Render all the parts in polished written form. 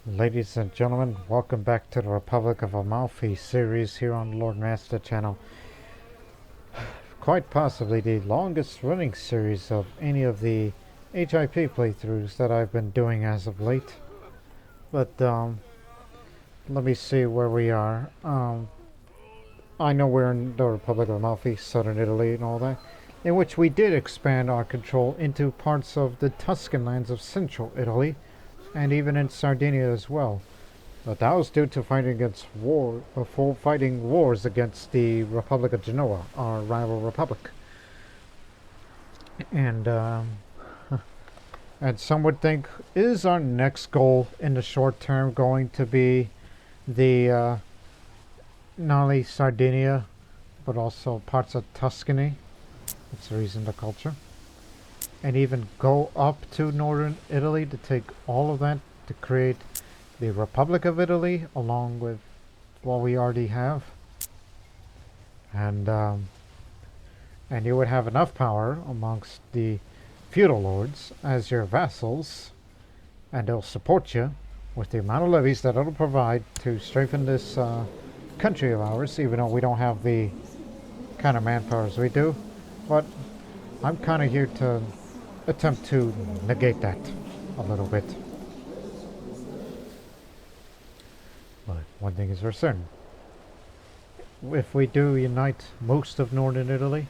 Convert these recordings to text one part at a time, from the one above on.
Ladies and gentlemen, welcome back to the Republic of Amalfi series here on Lord Master channel. Quite possibly the longest running series of any of the HIP playthroughs that I've been doing as of late. But let me see where we are. I know we're in the Republic of Amalfi, southern Italy and all that, in which we did expand our control into parts of the Tuscan lands of central Italy, and even in Sardinia as well. But that was due to fighting wars against the Republic of Genoa, our rival republic. And and some would think, is our next goal in the short term going to be the not only Sardinia, but also parts of Tuscany? That's the reason the culture. And even go up to northern Italy to take all of that to create the Republic of Italy along with what we already have. And you would have enough power amongst the feudal lords as your vassals, and they'll support you with the amount of levies that it'll provide to strengthen this country of ours, even though we don't have the kind of manpower as we do. But I'm kind of here to attempt to negate that a little bit. But one thing is for certain. If we do unite most of northern Italy,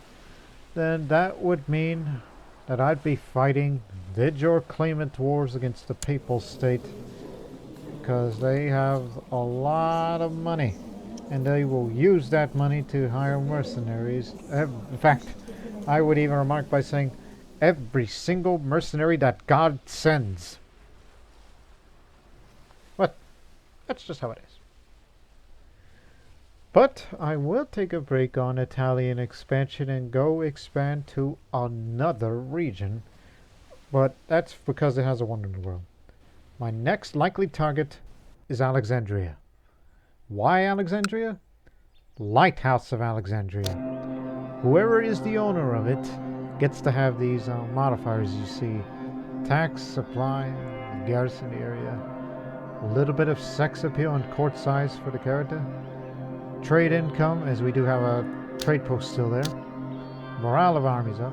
then that would mean that I'd be fighting de jure claimant wars against the papal state, because they have a lot of money and they will use that money to hire mercenaries. In fact, I would even remark by saying every single mercenary that God sends. But that's just how it is. But I will take a break on Italian expansion and go expand to another region. But that's because it has a wonder in the world. My next likely target is Alexandria. Why Alexandria? Lighthouse of Alexandria. Whoever is the owner of it gets to have these modifiers you see. Tax, supply, garrison area, a little bit of sex appeal and court size for the character, trade income, as we do have a trade post still there, morale of armies up,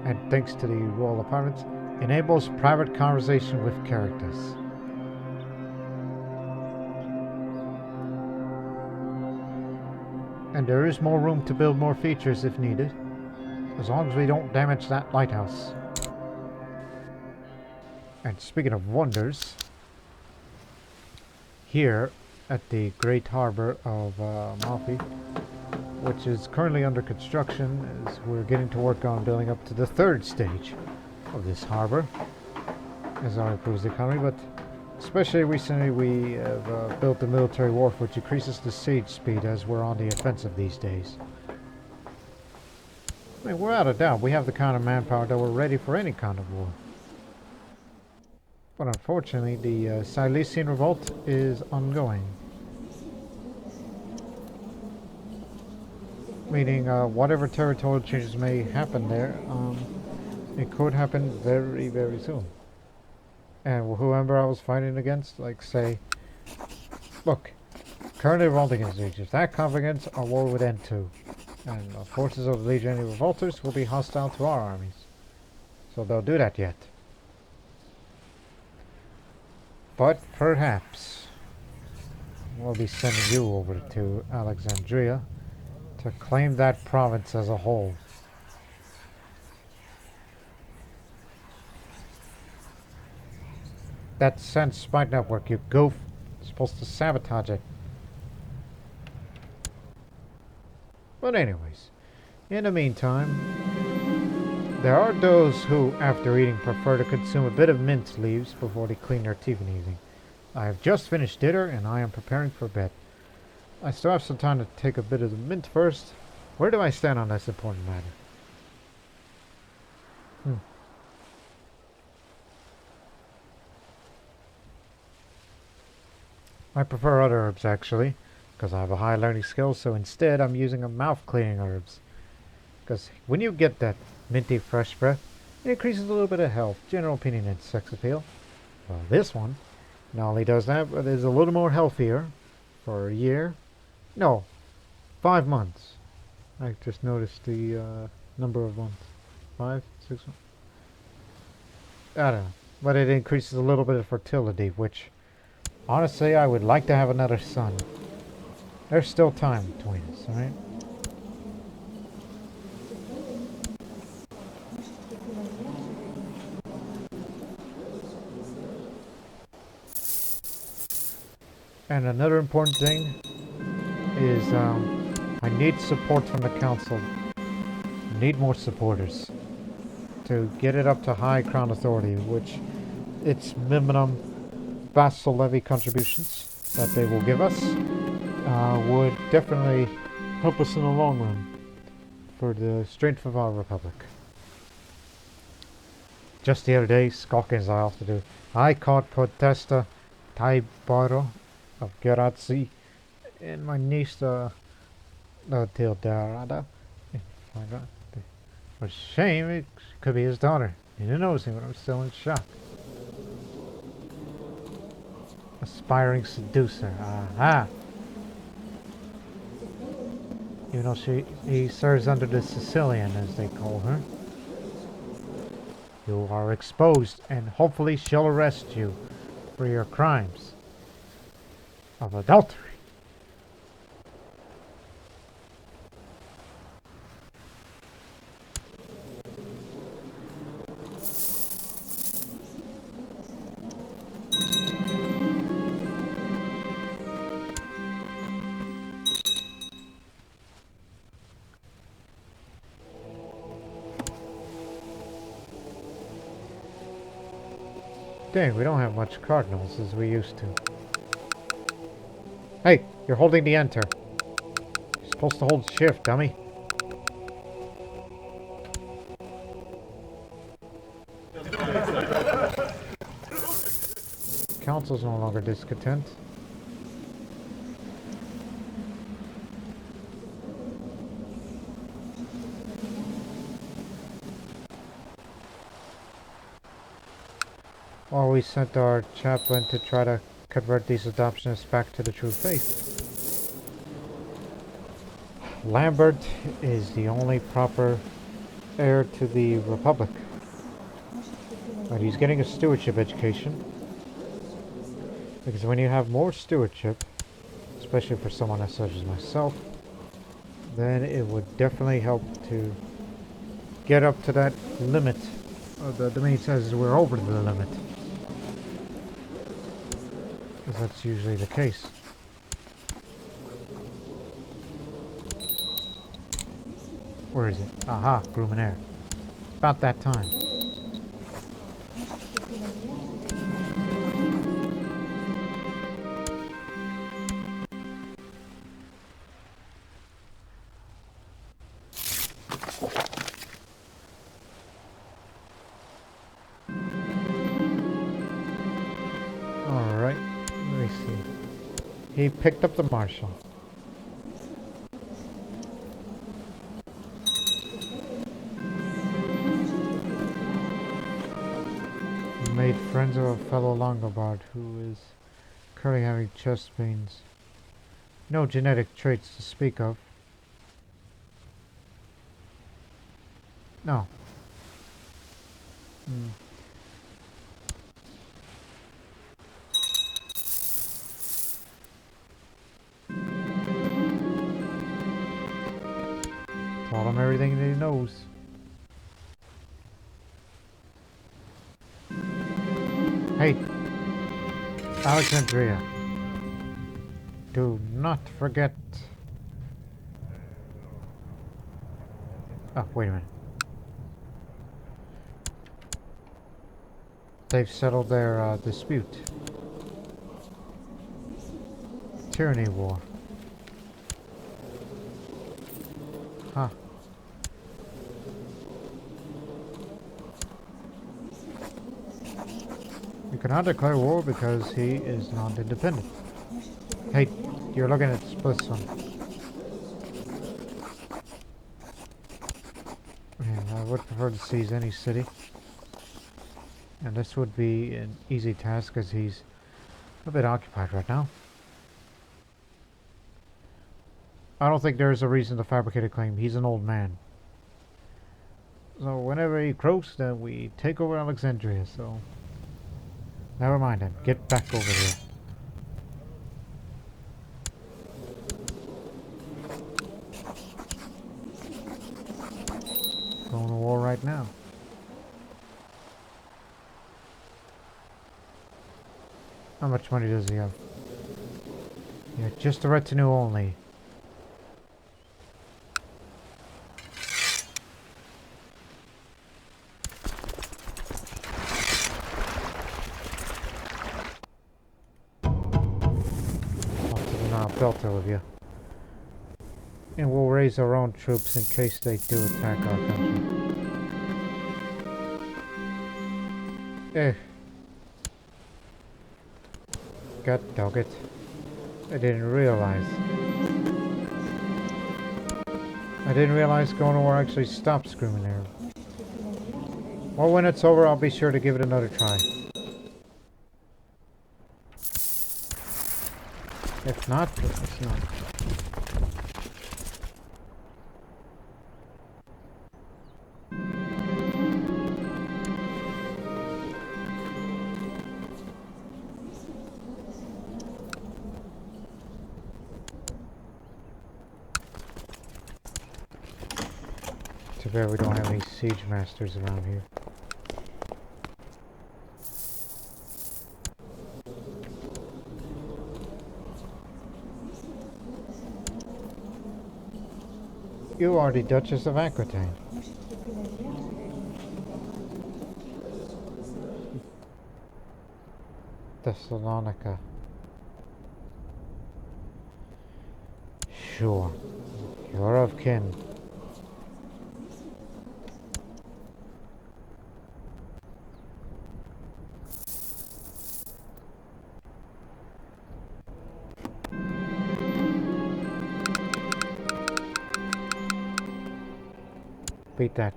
and thanks to the royal apartments, enables private conversation with characters. And there is more room to build more features if needed, as long as we don't damage that lighthouse. And speaking of wonders, here at the Great Harbor of Amalfi, which is currently under construction, as we're getting to work on building up to the third stage of this harbor, as our improves the economy. But especially recently we have built the military wharf, which increases the siege speed as we're on the offensive these days. I mean, without a doubt, we have the kind of manpower that we're ready for any kind of war. But unfortunately, the Silesian revolt is ongoing. Meaning, whatever territorial changes may happen there, it could happen very, very soon. And whoever I was fighting against, like, say, look, currently revolting against the Legion. If that conflict our war would end too. And the forces of the legionary revolters will be hostile to our armies. So they'll do that yet. But perhaps we'll be sending you over to Alexandria to claim that province as a whole. That Sense spy network, you goof, is supposed to sabotage it. But anyways, in the meantime, there are those who, after eating, prefer to consume a bit of mint leaves before they clean their teeth in the evening. I have just finished dinner and I am preparing for bed. I still have some time to take a bit of the mint first. Where do I stand on this important matter? I prefer other herbs, actually, because I have a high learning skill, so instead I'm using a mouth cleaning herbs. Because when you get that minty fresh breath, it increases a little bit of health, general opinion, and sex appeal. Well, this one Not only does that, but is a little more healthier for a year. No, 5 months. I just noticed the number of months. 5, 6 months. I don't know. But it increases a little bit of fertility, which, honestly, I would like to have another son. There's still time between us, alright? And another important thing is I need support from the council. I need more supporters to get it up to high crown authority, which its minimum vassal levy contributions that they will give us would definitely help us in the long run for the strength of our republic. Just the other day, Skalkins I have to do. I caught Potesta Taibaro of Gerazzi and my niece Tildarada. For shame, it could be his daughter. He didn't notice me, but I'm still in shock. Aspiring seducer. Aha! Even though he serves under the Sicilian, as they call her. You are exposed, and hopefully she'll arrest you for your crimes of adultery. Dang, we don't have much cardinals as we used to. Hey, you're holding the enter. You're supposed to hold shift, dummy. Council's no longer discontent. Or we sent our chaplain to try to convert these adoptionists back to the true faith. Lambert is the only proper heir to the Republic. But he's getting a stewardship education. Because when you have more stewardship, especially for someone as such as myself, then it would definitely help to get up to that limit. The domain says we're over the limit. Because that's usually the case. Where is it? Aha, Bruminaire. About that time. Alright, let me see. He picked up the marshal. Made friends of a fellow Longobarд who is currently having chest pains. No genetic traits to speak of. No. Taught him everything that he knows. Hey, Alexandria. Do not forget. Oh, wait a minute. They've settled their dispute. Tyranny war. Huh. You cannot declare war because he is non-independent. Hey, you're looking at this one. Yeah, I would prefer to seize any city. And this would be an easy task as he's A bit occupied right now. I don't think there's a reason to fabricate a claim. He's an old man. So whenever he croaks, then we take over Alexandria, so... Never mind him. Get back over here. Going to war right now. How much money does he have? Yeah, just a retinue only. Filter with you. And we'll raise our own troops in case they do attack our country. God dog it. I didn't realize. Going to war actually stopped screaming there. Well, when it's over, I'll be sure to give it another try. If not, it's not. Too bad we don't have any siege masters around here. You are the Duchess of Aquitaine. Thessalonica. Sure. You're of kin. Beat that.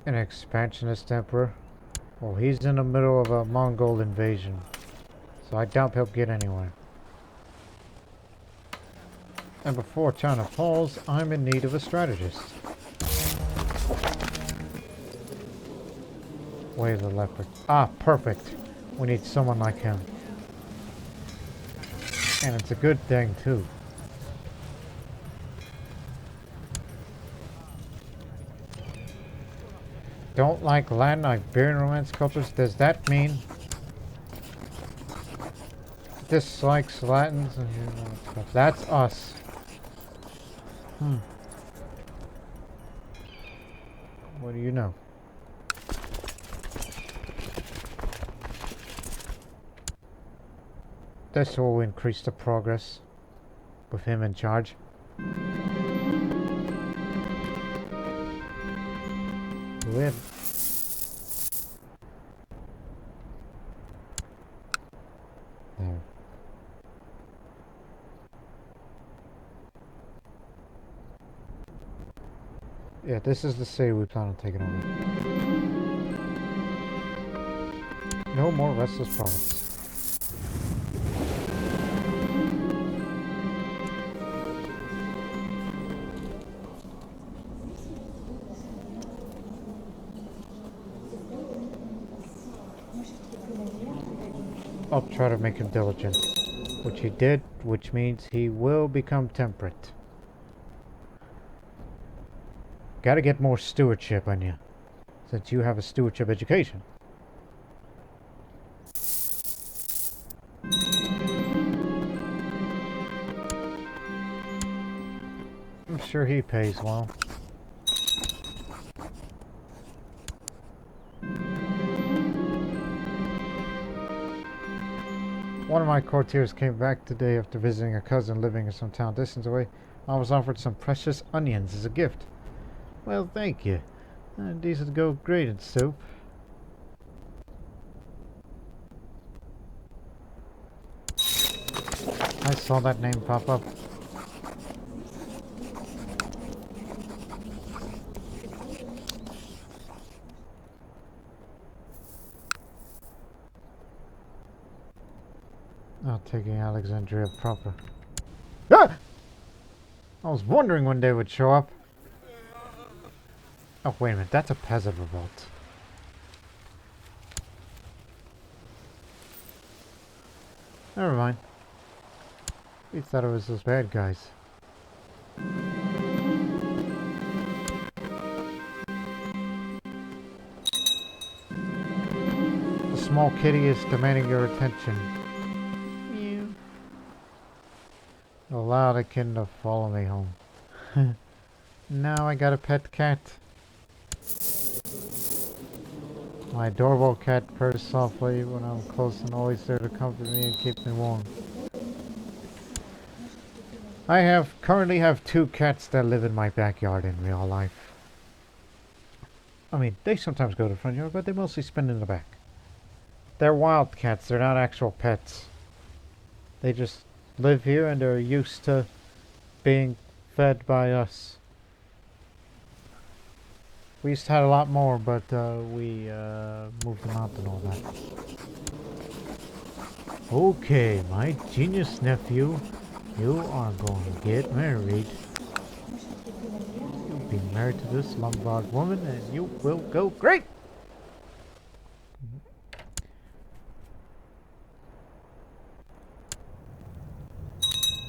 An expansionist emperor? Well, he's in the middle of a Mongol invasion, so I doubt he'll get anywhere. And before China falls, I'm in need of a strategist. Wave the leopard. Ah, perfect. We need someone like him. And it's a good thing, too. Don't like Latin Iberian Romance cultures? Does that mean dislikes Latins? That's us. What do you know? This will increase the progress with him in charge. Win. There. Yeah, this is the city we plan on taking over. No more restless province. I'll try to make him diligent, which he did, which means he will become temperate. Gotta get more stewardship on you, since you have a stewardship education. I'm sure he pays well. One of my courtiers came back today after visiting a cousin living in some town distance away. I was offered some precious onions as a gift. Well, thank you. These would go great in soup. I saw that name pop up. taking Alexandria proper. Ah! I was wondering when they would show up. Oh, wait a minute. That's a peasant revolt. Never mind. We thought it was those bad guys. The small kitty is demanding your attention. Mew. Allow the kitten to follow me home. Now I got a pet cat. My adorable cat purrs softly when I'm close and always there to comfort me and keep me warm. I currently have 2 cats that live in my backyard in real life. I mean, they sometimes go to the front yard, but they mostly spend in the back. They're wild cats, they're not actual pets. They just live here and they're used to being fed by us. We used to have a lot more, but we moved them out and all that. Okay, my genius nephew, you are going to get married. You'll be married to this Lombard woman and you will go great!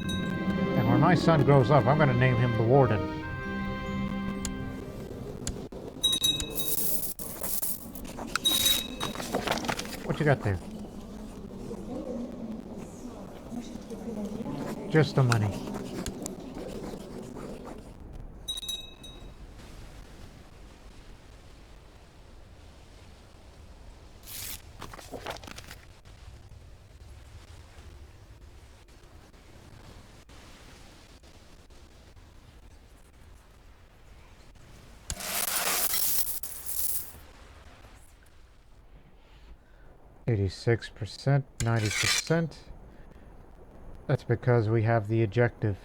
And when my son grows up, I'm going to name him the Warden. What you got there? Just the money. %, 90%. That's because we have the ejective.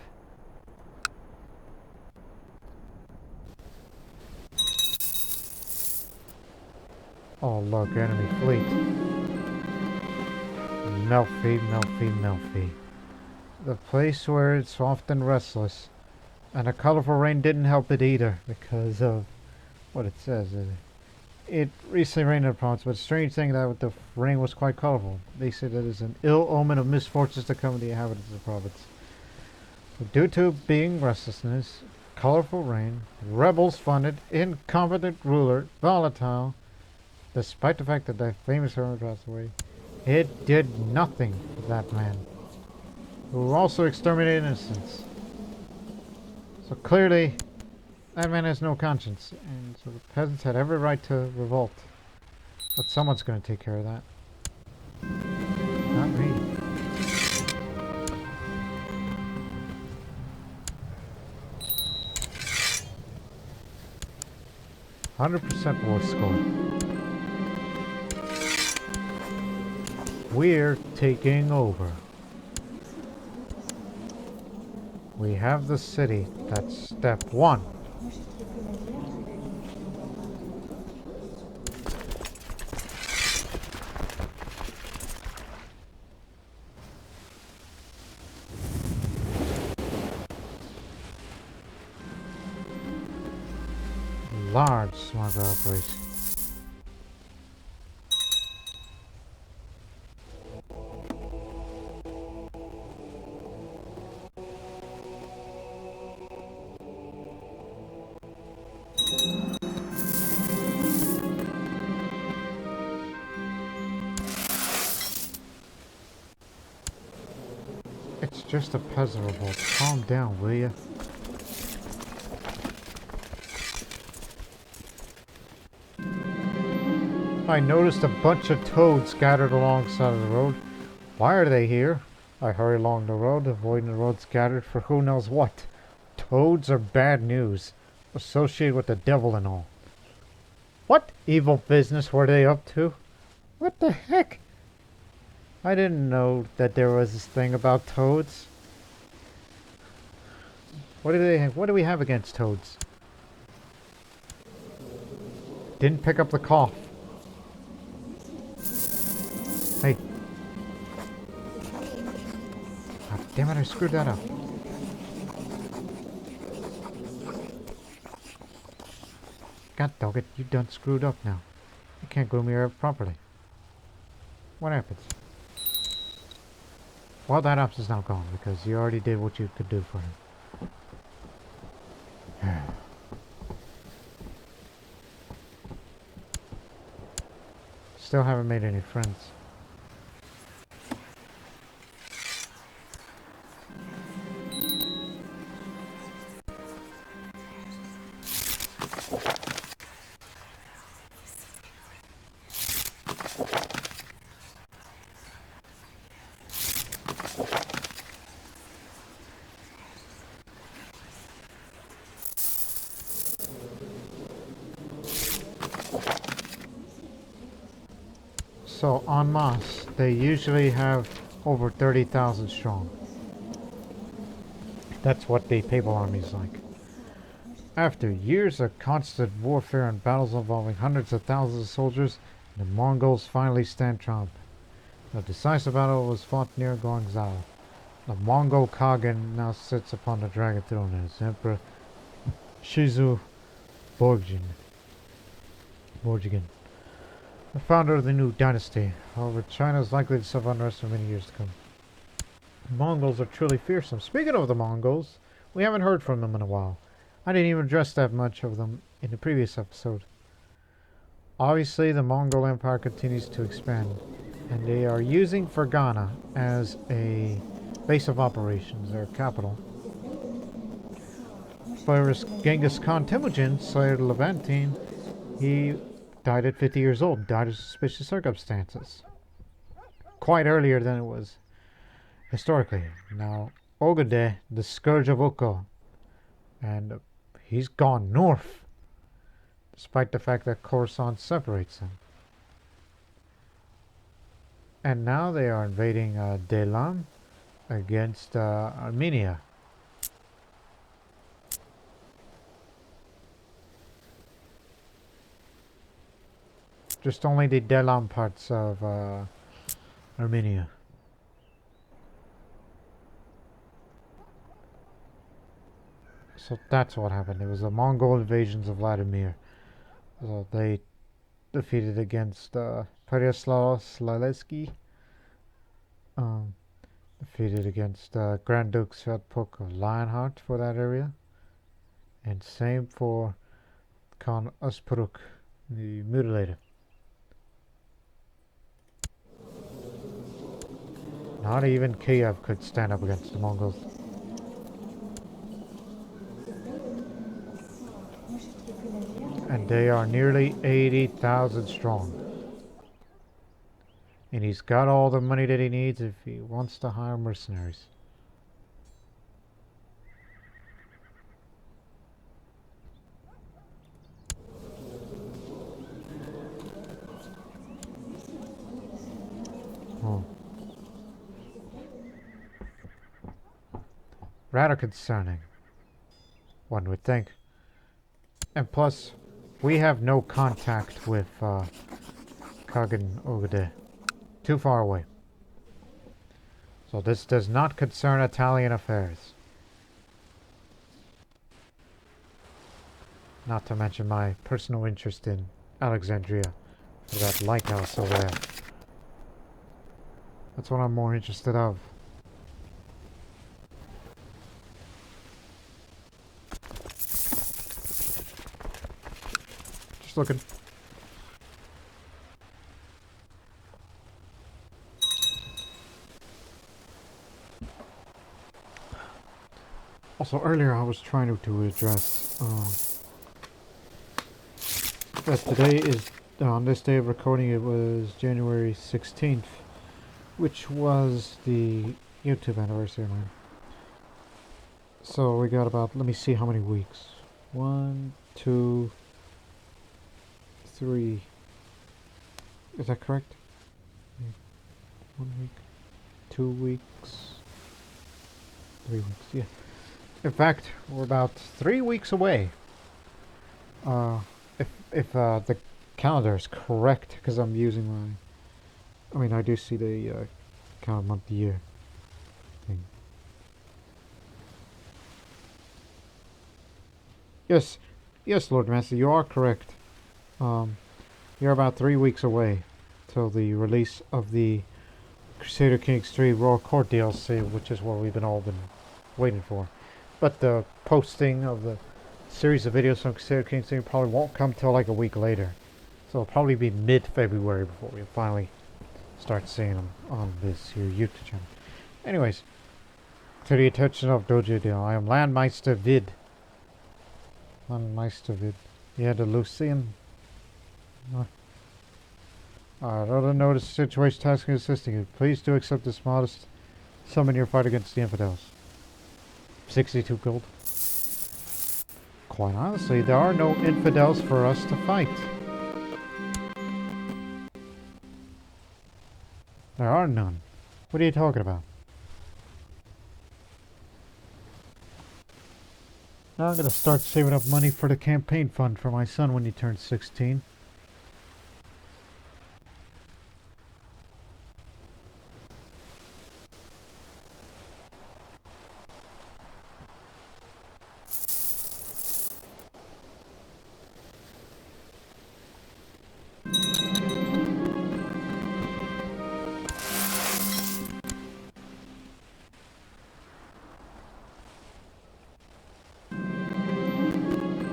Oh look, enemy fleet. Melfi, Melfi, Melfi. The place where it's soft and restless. And a colorful rain didn't help it either because of what it says. It recently rained in the province, but the strange thing that the rain was quite colorful. They say that is an ill omen of misfortunes to come to the inhabitants of the province. So due to being restlessness, colorful rain, rebels funded, incompetent ruler, volatile, despite the fact that the famous hermit passed away, it did nothing for that man, who also exterminated innocents. So clearly, that man has no conscience, and so the peasants had every right to revolt. But someone's going to take care of that. Not me. %, war score. We're taking over. We have the city. That's step 1. Large smuggle operation. It's just a peasant revolt. Calm down, will you? I noticed a bunch of toads scattered alongside of the road. Why are they here? I hurry along the road, avoiding the road scattered for who knows what. Toads are bad news, associated with the devil and all. What evil business were they up to? What the heck? I didn't know that there was this thing about toads. What do we have against toads? Didn't pick up the cough. Hey. damn it, I screwed that up. God dog it, you done screwed up now. You can't groom your hair properly. What happens? Well, that ops is now gone because you already did what you could do for him. Still haven't made any friends. So, en masse, they usually have over 30,000 strong. That's what the Papal Army is like. After years of constant warfare and battles involving hundreds of thousands of soldiers, the Mongols finally stand triumph. The decisive battle was fought near Guangzhou. The Mongol Khagan now sits upon the dragon throne as Emperor Shizu Borjigin, the founder of the new dynasty. However, China is likely to suffer unrest for many years to come. The Mongols are truly fearsome. Speaking of the Mongols, we haven't heard from them in a while. I didn't even address that much of them in the previous episode. Obviously, the Mongol Empire continues to expand, and they are using Fergana as a base of operations, their capital. Virus Genghis Khan Temujin, Sire Levantine, he died at 50 years old, died of suspicious circumstances. Quite earlier than it was historically. Now, Ogede, the Scourge of Ukko, and he's gone north, despite the fact that Khorasan separates them. And now they are invading Delam against Armenia. Just only the Delam parts of Armenia. So that's what happened. It was the Mongol invasions of Vladimir. So they defeated against Pereyaslav Slalesky. Defeated against Grand Duke Svetpuk of Lionheart for that area. And same for Khan Uspuruk, the Mutilator. Not even Kiev could stand up against the Mongols. And they are nearly 80,000 strong. And he's got all the money that he needs if he wants to hire mercenaries. Oh. Rather concerning, one would think. And plus, we have no contact with Khagan Ogede. Too far away. So this does not concern Italian affairs. Not to mention my personal interest in Alexandria, for that lighthouse over there. That's what I'm more interested of. Just looking. Also, earlier I was trying to address that today is, on this day of recording, it was January 16th, which was the YouTube anniversary, man. So we got about, let me see how many weeks. 1, 2, 3. Is that correct? 1 week, 2 weeks, 3 weeks, yeah. In fact, we're about 3 weeks away. If the calendar is correct, because I'm using my, I mean, I do see the count month year thing. Yes, yes, Lord Master, you are correct. You're about 3 weeks away till the release of the Crusader Kings 3 Royal Court DLC, which is what we've all been waiting for. But the posting of the series of videos from Crusader Kings 3 probably won't come till like a week later. So it'll probably be mid-February before we finally start seeing them on this here YouTube channel. Anyways, to the attention of Doge, I am Landmeister Vid. Landmeister Vid. Yeah, the Lucian. Other notice situation tasking assisting you. Please do accept this modest sum in your fight against the infidels. 62 gold. Quite honestly, there are no infidels for us to fight. There are none. What are you talking about? Now I'm gonna start saving up money for the campaign fund for my son when he turns 16.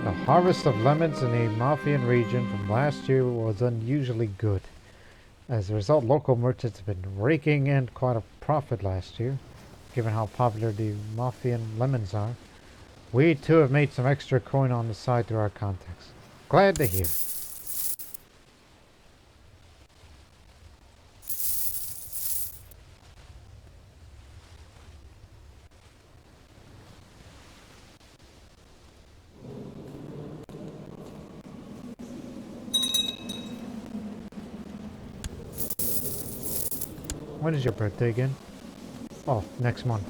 The harvest of lemons in the Amalfian region from last year was unusually good. As a result, local merchants have been raking in quite a profit last year, given how popular the Amalfian lemons are. We too have made some extra coin on the side through our contacts. Glad to hear. When is your birthday again? Oh, next month.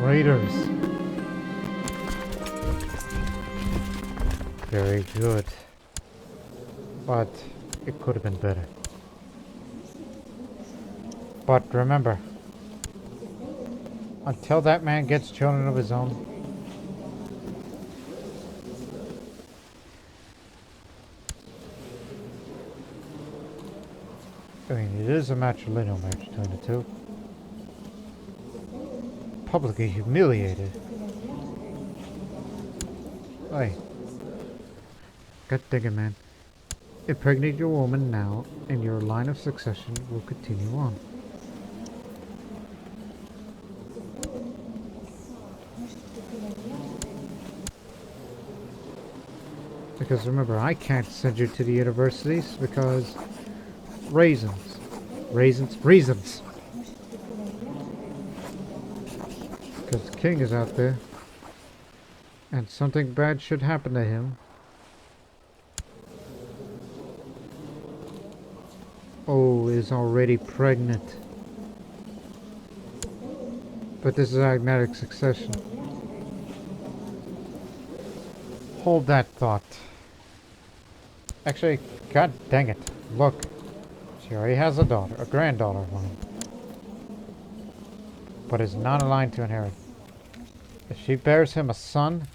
Raiders. Very good. But it could have been better. But remember, until that man gets children of his own, I mean, it is a matrilineal marriage between the two. Publicly humiliated. Hey. God dang it, man. Impregnate your woman now, and your line of succession will continue on. Because remember, I can't send you to the universities because reasons. Reasons. Because the king is out there, and something bad should happen to him. Oh, is already pregnant. But this is automatic succession. Hold that thought. Actually, god dang it. Look. She already has a daughter, a granddaughter of mine. But is not aligned to inherit. If she bears him a son,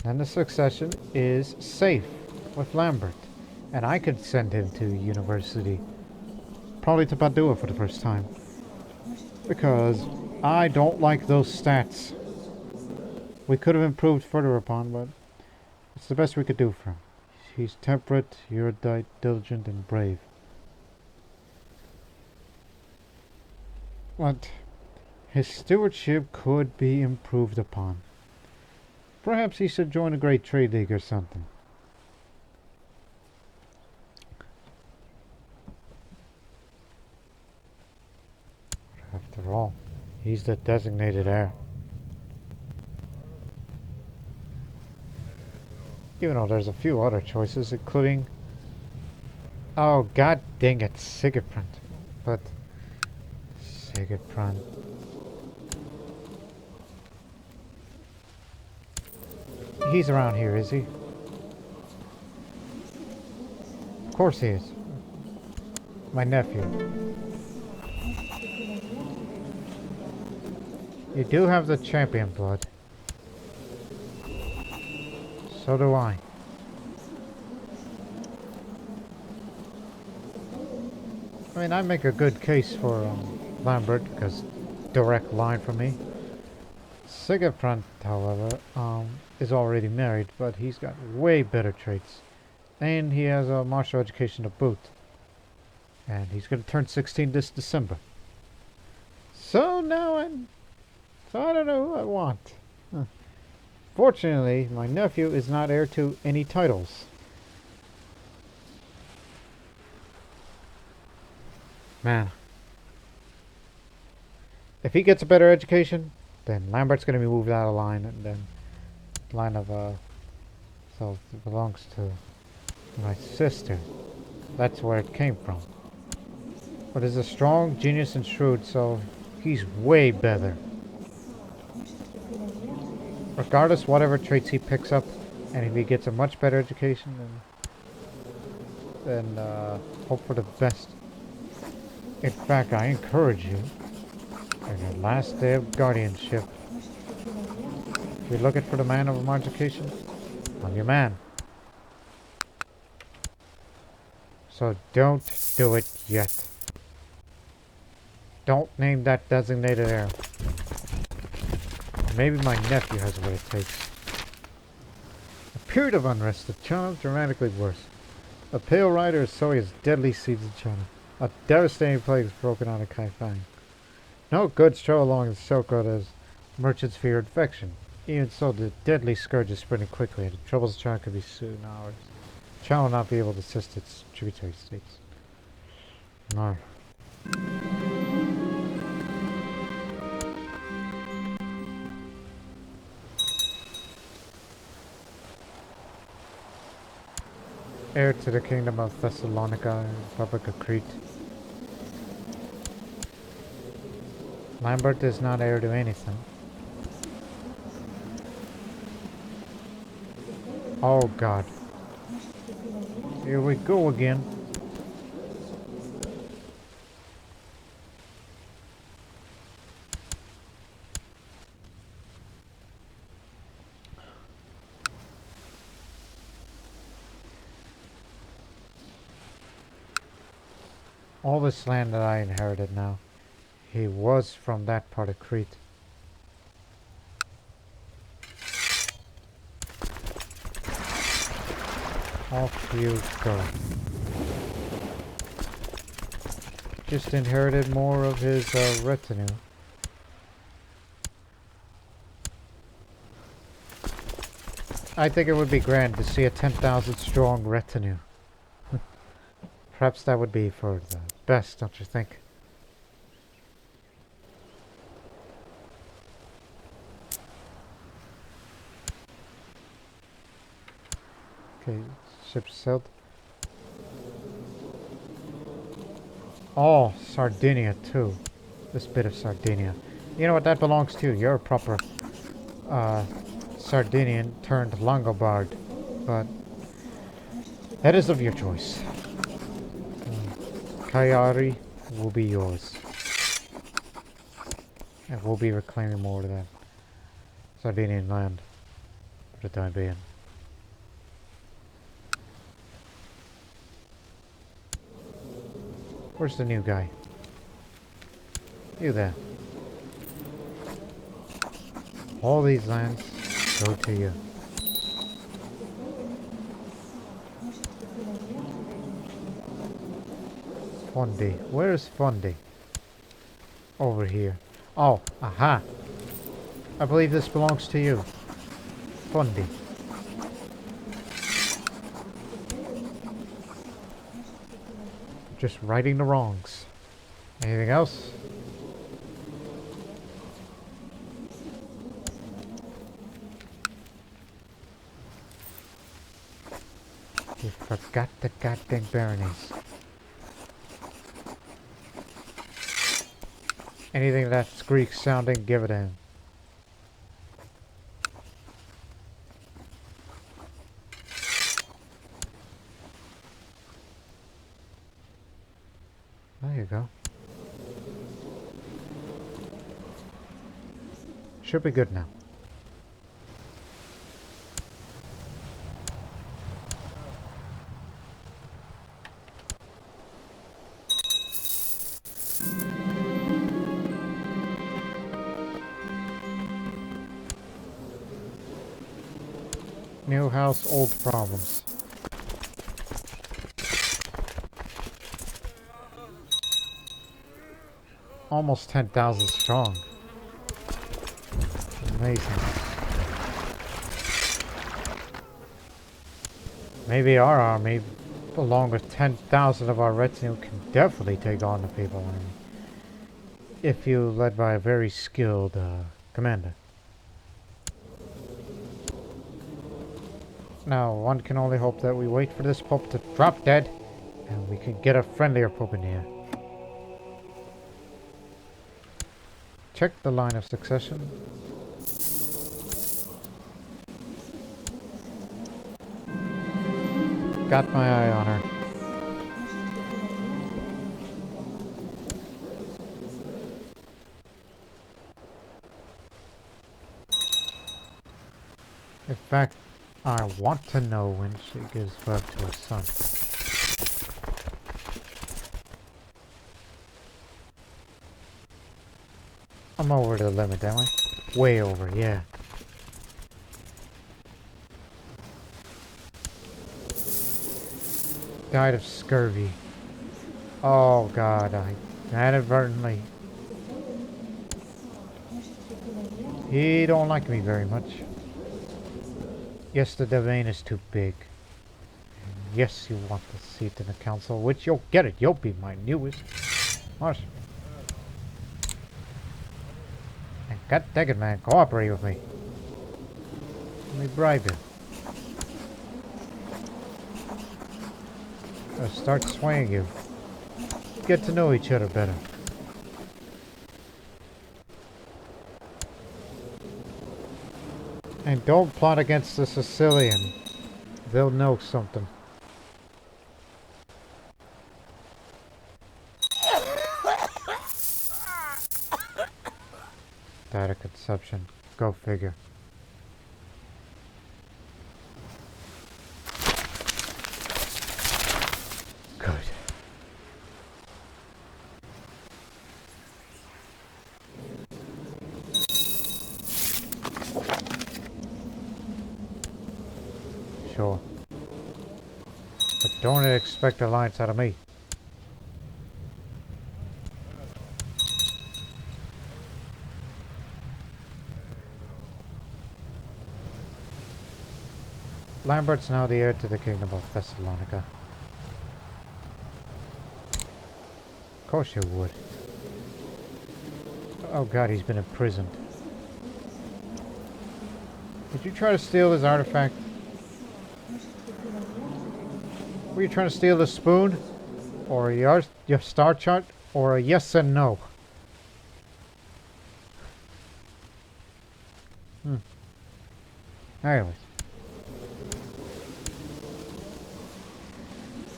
then the succession is safe with Lambert. And I could send him to university. Probably to Padua for the first time. Because I don't like those stats. We could have improved further upon, but it's the best we could do for him. He's temperate, erudite, diligent, and brave. But his stewardship could be improved upon. Perhaps he should join a great trade league or something. After all, he's the designated heir. Even though there's a few other choices, including... Oh, god dang it, Sigismund. But... Sigismund... He's around here, is he? Of course he is. My nephew. You do have the champion blood. So do I. I mean, I make a good case for Lambert because direct line from me. Siegfried, however, is already married, but he's got way better traits. And he has a martial education to boot. And he's going to turn 16 this December. So now I don't know who I want. Fortunately, my nephew is not heir to any titles. Man. If he gets a better education, then Lambert's going to be moved out of line, and then line of so it belongs to my sister. That's where it came from. But he's a strong, genius, and shrewd, so he's way better. Regardless, whatever traits he picks up, and if he gets a much better education, then hope for the best. In fact, I encourage you, in your last day of guardianship, if you're looking for the man of my education, I'm your man. So don't do it yet. Don't name that designated heir. Maybe my nephew has what it takes. A period of unrest, the China dramatically worse. A pale rider sows deadly seeds in China. A devastating plague has broken out in Kaifeng. No goods travel along the Silk Road as merchants fear infection. Even so, the deadly scourge is spreading quickly, and the troubles of China could be soon ours. China will not be able to assist its tributary states. No. Heir to the kingdom of Thessalonica, Republic of Crete. Lambert is not heir to anything. Oh God. Here we go again. All this land that I inherited now, he was from that part of Crete. Off you go. Just inherited more of his retinue. I think it would be grand to see a 10,000 strong retinue. Perhaps that would be for the best, don't you think? Okay, ship sailed. Oh, Sardinia too. This bit of Sardinia. You know what, that belongs to you. You're a proper Sardinian turned Langobard. But that is of your choice. Cagliari will be yours. And we'll be reclaiming more of that Sardinian land for the time being. Where's the new guy? You there. All these lands go to you. Fondi. Where is Fondi? Over here. Oh, aha. I believe this belongs to you. Fondi. Just righting the wrongs. Anything else? You forgot the goddamn baronies. Anything that's Greek sounding, give it in. There you go. Should be good now. New house, old problems. Almost 10,000 strong. Amazing. Maybe our army, along with 10,000 of our retinue, can definitely take on the people army. If you led by a very skilled commander. Now, one can only hope that we wait for this pope to drop dead, and we can get a friendlier pope in here. Check the line of succession. Got my eye on her. In fact, I want to know when she gives birth to a son. I'm over the limit, am I? Way over, yeah. Died of scurvy. Oh god, I inadvertently. He don't like me very much. Yes, the domain is too big. And yes, you want the seat in the council, which you'll get it. You'll be my newest. Mars. And god dang it, man, cooperate with me. Let me bribe you. I'll start swaying you. Get to know each other better. And don't plot against the Sicilian. They'll know something. Died of consumption. Go figure. Good. Sure. But don't expect alliance out of me. Lambert's now the heir to the kingdom of Thessalonica. Of course you would. Oh god, he's been imprisoned. Did you try to steal his artifact? Were you trying to steal the spoon? Or your star chart? Or a yes and no? Anyways.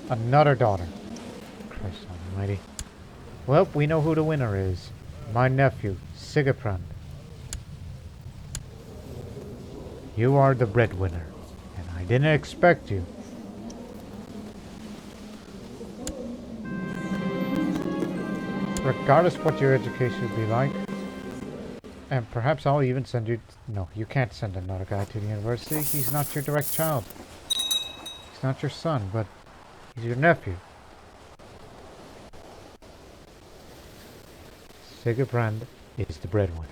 Another daughter. Christ almighty. Well, we know who the winner is. My nephew, Sigeprand. You are the breadwinner, and I didn't expect you. Regardless what your education would be like, and perhaps I'll even send you... No, you can't send another guy to the university. He's not your direct child. He's not your son, but he's your nephew. Sigeprand is the breadwinner.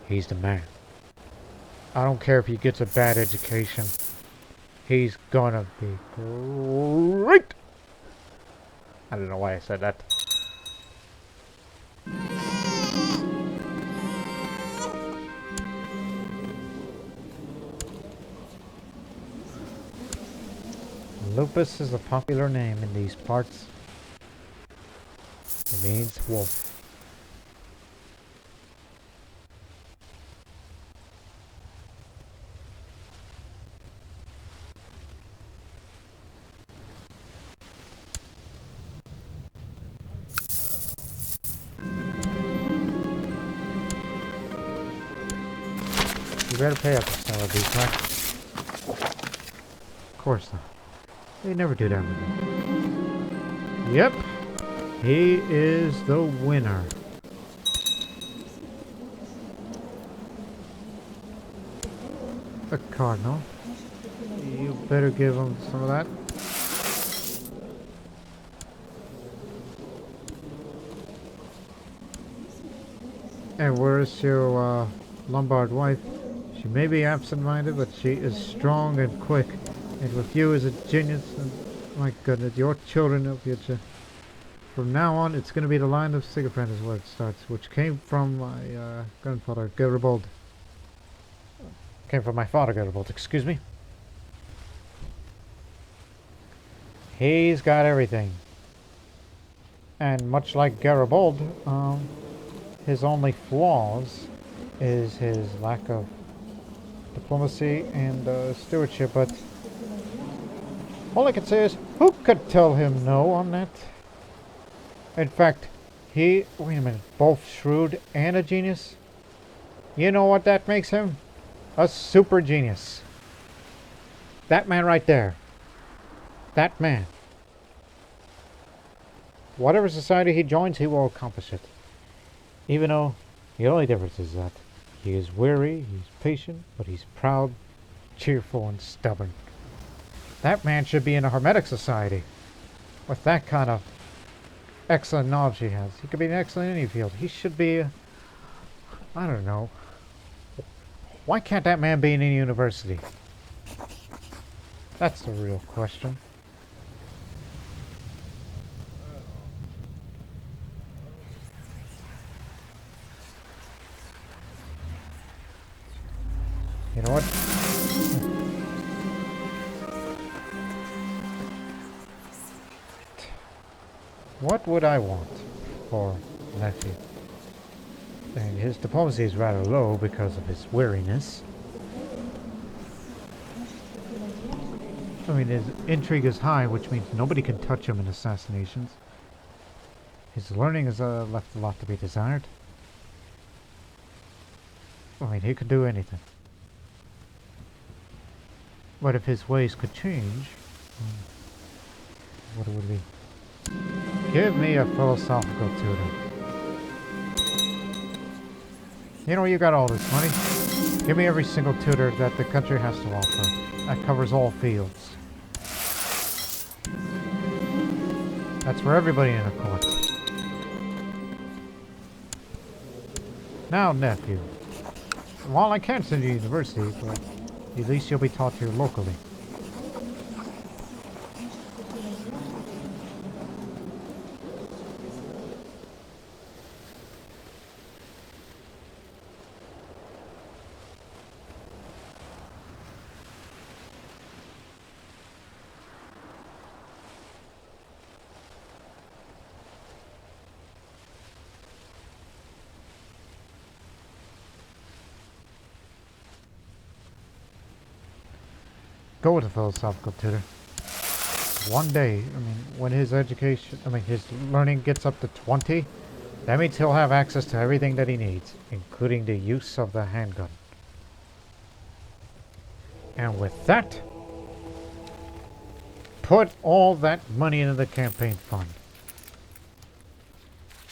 He's the man. I don't care if he gets a bad education. He's gonna be great! I don't know why I said that. Lupus is a popular name in these parts. It means wolf. better pay up to start with these, right? Of course not. They never do that with me. Yep. He is the winner. The cardinal. You better give him some of that. And where's your Lombard wife? She may be absent-minded, but she is strong and quick. And with you as a genius, and my goodness, your children will get you. From now on, it's going to be the line of Siegfried is where it starts, which came from my grandfather, Garibaldi. Came from my father, Garibaldi, excuse me. He's got everything. And much like Garibaldi, his only flaws is his lack of diplomacy and stewardship, but all I can say is, who could tell him no on that? In fact, wait a minute, both shrewd and a genius? You know what that makes him? A super genius. That man right there. That man. Whatever society he joins, he will accomplish it. Even though the only difference is that he is weary, he's patient, but he's proud, cheerful, and stubborn. That man should be in a hermetic society. With that kind of excellent knowledge he has. He could be an excellent in any field. He should be, I don't know. Why can't that man be in any university? That's the real question. You know what? What would I want for nephew? And his diplomacy is rather low because of his weariness. I mean, his intrigue is high, which means nobody can touch him in assassinations. His learning has left a lot to be desired. I mean, he could do anything. But if his ways could change, what would it be? Give me a philosophical tutor. You know, you got all this money. Give me every single tutor that the country has to offer. That covers all fields. That's for everybody in the court. Now, nephew. While I can't send you to university, but at least you'll be taught here locally. Go with a philosophical tutor. One day, I mean, when his learning gets up to 20, that means he'll have access to everything that he needs, including the use of the handgun. And with that, put all that money into the campaign fund.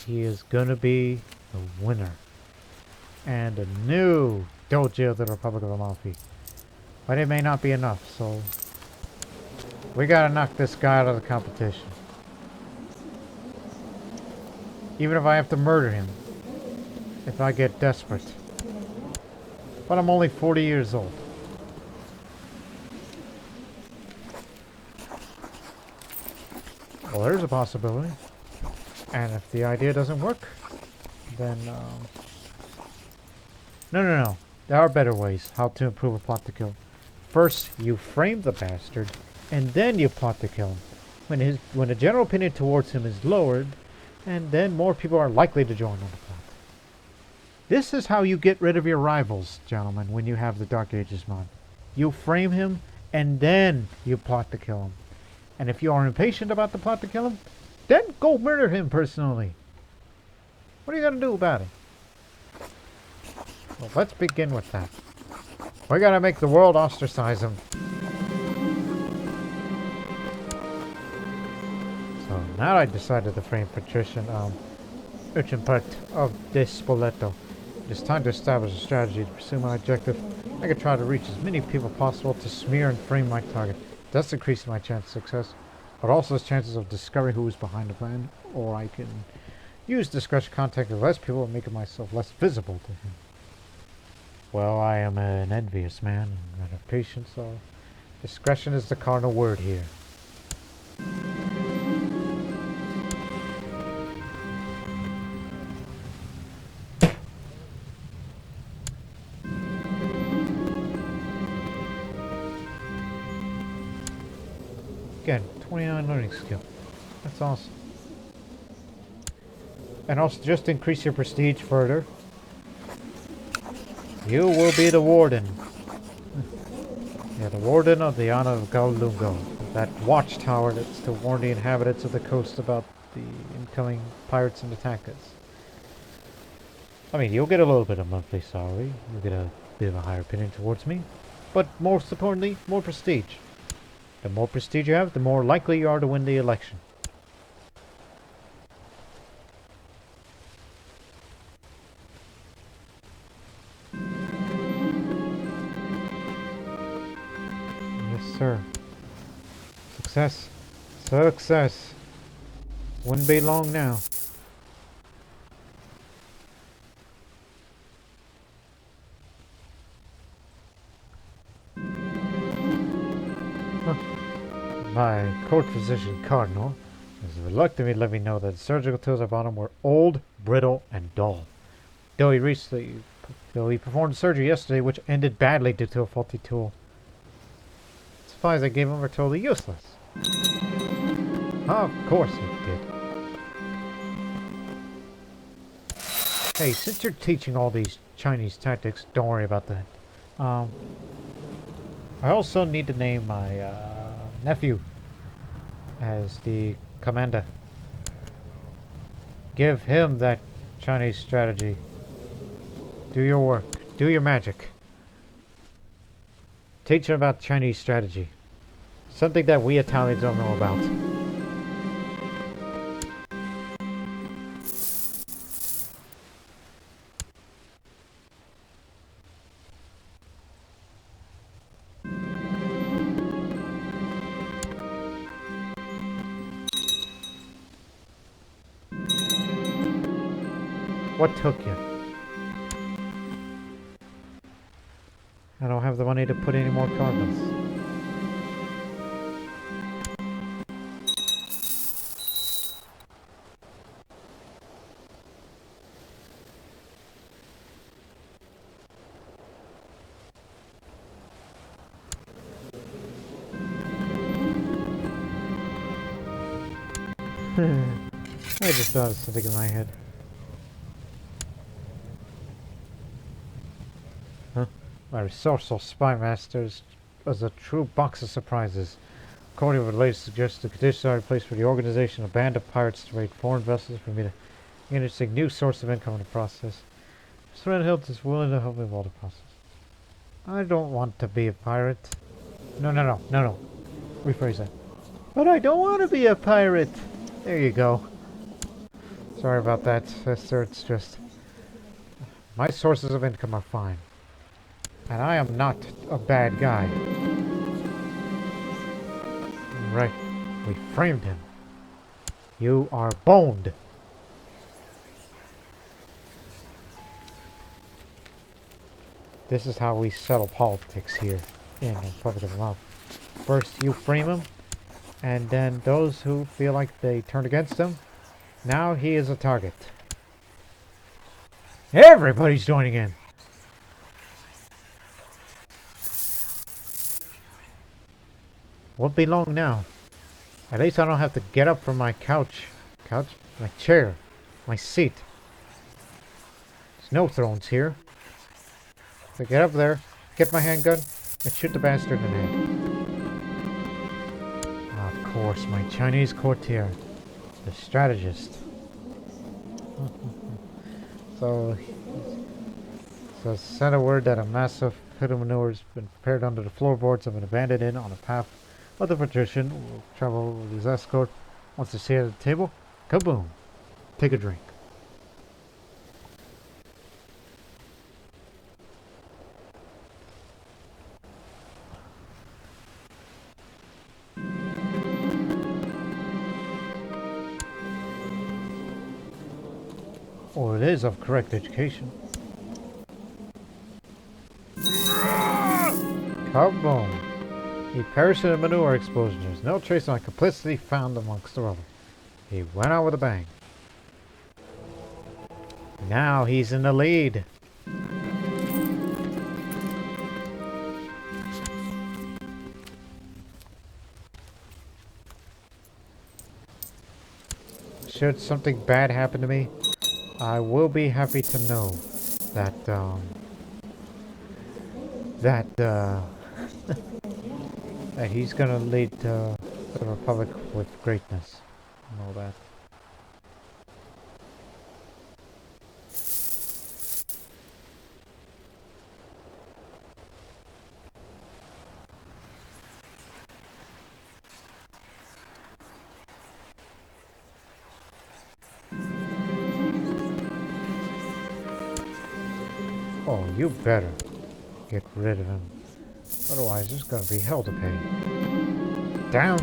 He is going to be the winner. And a new Doge of the Republic of Amalfi. But it may not be enough, so we gotta knock this guy out of the competition. Even if I have to murder him, if I get desperate. But I'm only 40 years old. Well, there's a possibility. And if the idea doesn't work, then no. There are better ways how to improve a plot to kill. First, you frame the bastard, and then you plot to kill him. When the general opinion towards him is lowered, and then more people are likely to join on the plot. This is how you get rid of your rivals, gentlemen, when you have the Dark Ages mod. You frame him, and then you plot to kill him. And if you are impatient about the plot to kill him, then go murder him personally. What are you going to do about it? Well, let's begin with that. We gotta make the world ostracize him. So now I decided to frame Patrician, urchin part of this Spoleto. It is time to establish a strategy to pursue my objective. I could try to reach as many people possible to smear and frame my target. Thus increasing my chance of success, but also his chances of discovering who is behind the plan. Or I can use discretion contacting less people and making myself less visible to him. Well, I am an envious man and not a patient, so discretion is the cardinal word here. Again, 29 learning skill. That's awesome. And also, just to increase your prestige further, you will be the warden. Yeah, the warden of the Honor of Galungo. That watchtower that's to warn the inhabitants of the coast about the incoming pirates and attackers. I mean, you'll get a little bit of monthly salary. You'll get a bit of a higher opinion towards me. But most importantly, more prestige. The more prestige you have, the more likely you are to win the election. Yes, sir. Success. Success. Wouldn't be long now. My court physician, Cardinal, has reluctantly let me know that the surgical tools I bought him were old, brittle, and dull. Though he performed surgery yesterday, which ended badly due to a faulty tool. The supplies I gave him were totally useless. Of course it did. Hey, since you're teaching all these Chinese tactics, don't worry about that. I also need to name my nephew as the commander. Give him that Chinese strategy. Do your work. Do your magic. Teach him about Chinese strategy. Something that we Italians don't know about. What took you? I don't have the money to put any more cardinals. I just thought of something in my head. My resourceful spy masters was a true box of surprises. According to the latest suggestions, the conditions are in place for the organization of a band of pirates to raid foreign vessels for me to gain an interesting new source of income in the process. Mr. Redhilt is willing to help me with all the process. I don't want to be a pirate. No. Rephrase that. But I don't want to be a pirate. There you go. Sorry about that, sister. It's just my sources of income are fine. And I am not a bad guy. Right. We framed him. You are boned. This is how we settle politics here in the Republic of Amalfi. First you frame him, and then those who feel like they turned against him, now he is a target. Everybody's joining in. Won't be long now. At least I don't have to get up from my my chair, my seat. There's no thrones here. So get up there, get my handgun, and shoot the bastard in the head. Of course, my Chinese courtier, the strategist. So send a word that a massive hidden manure has been prepared under the floorboards and been abandoned in on a path of the patrician. Will travel with his escort. Wants to sit at the table? Kaboom! Take a drink. Or it is of correct education. Kaboom! He perished in a manure explosion. There's no trace of complicity found amongst the rubble. He went out with a bang. Now he's in the lead. Should something bad happen to me, I will be happy to know that, that he's gonna lead the Republic with greatness and all that. Oh, you better get rid of him. Otherwise, there's gonna be hell to pay. Down!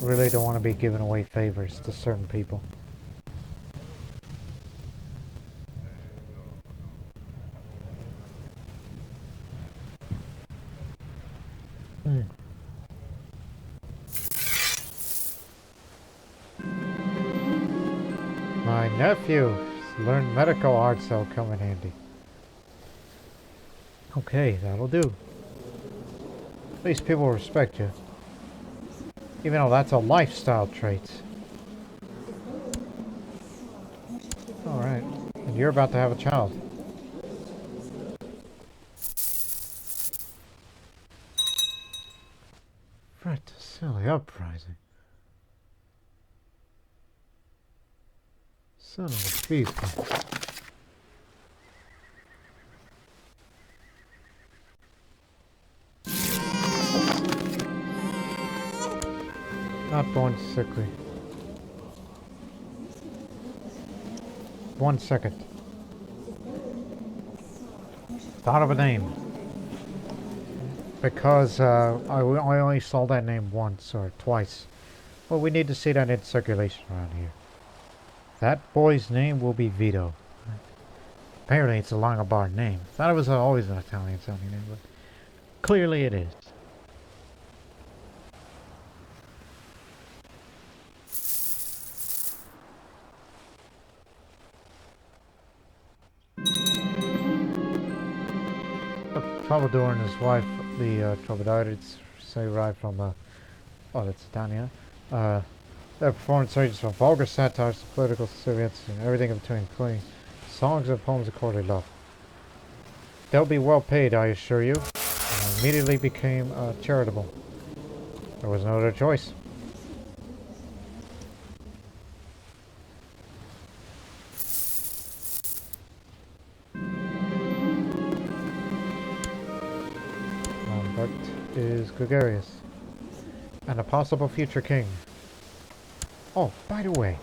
Really don't want to be giving away favors to certain people. My nephew learned medical arts, that'll come in handy. Okay, that'll do. At least people will respect you. Even though that's a lifestyle trait. Alright, and you're about to have a child. Silly uprising. Son of a beast. Not born sickly. 1 second. Thought of a name. Because I only saw that name once or twice. Well, we need to see that in circulation around here. That boy's name will be Vito. Apparently it's a Longobarд name. Thought it was always an Italian sounding name, but clearly it is. Troubadour and his wife, the Troubadours, say arrived from, oh, that's Italian. Their performance ranges from vulgar satires to political servience and everything in between, including songs and poems of courtly love. They'll be well paid, I assure you. I immediately became charitable. There was no other choice. Is gregarious and a possible future king. Oh, by the way,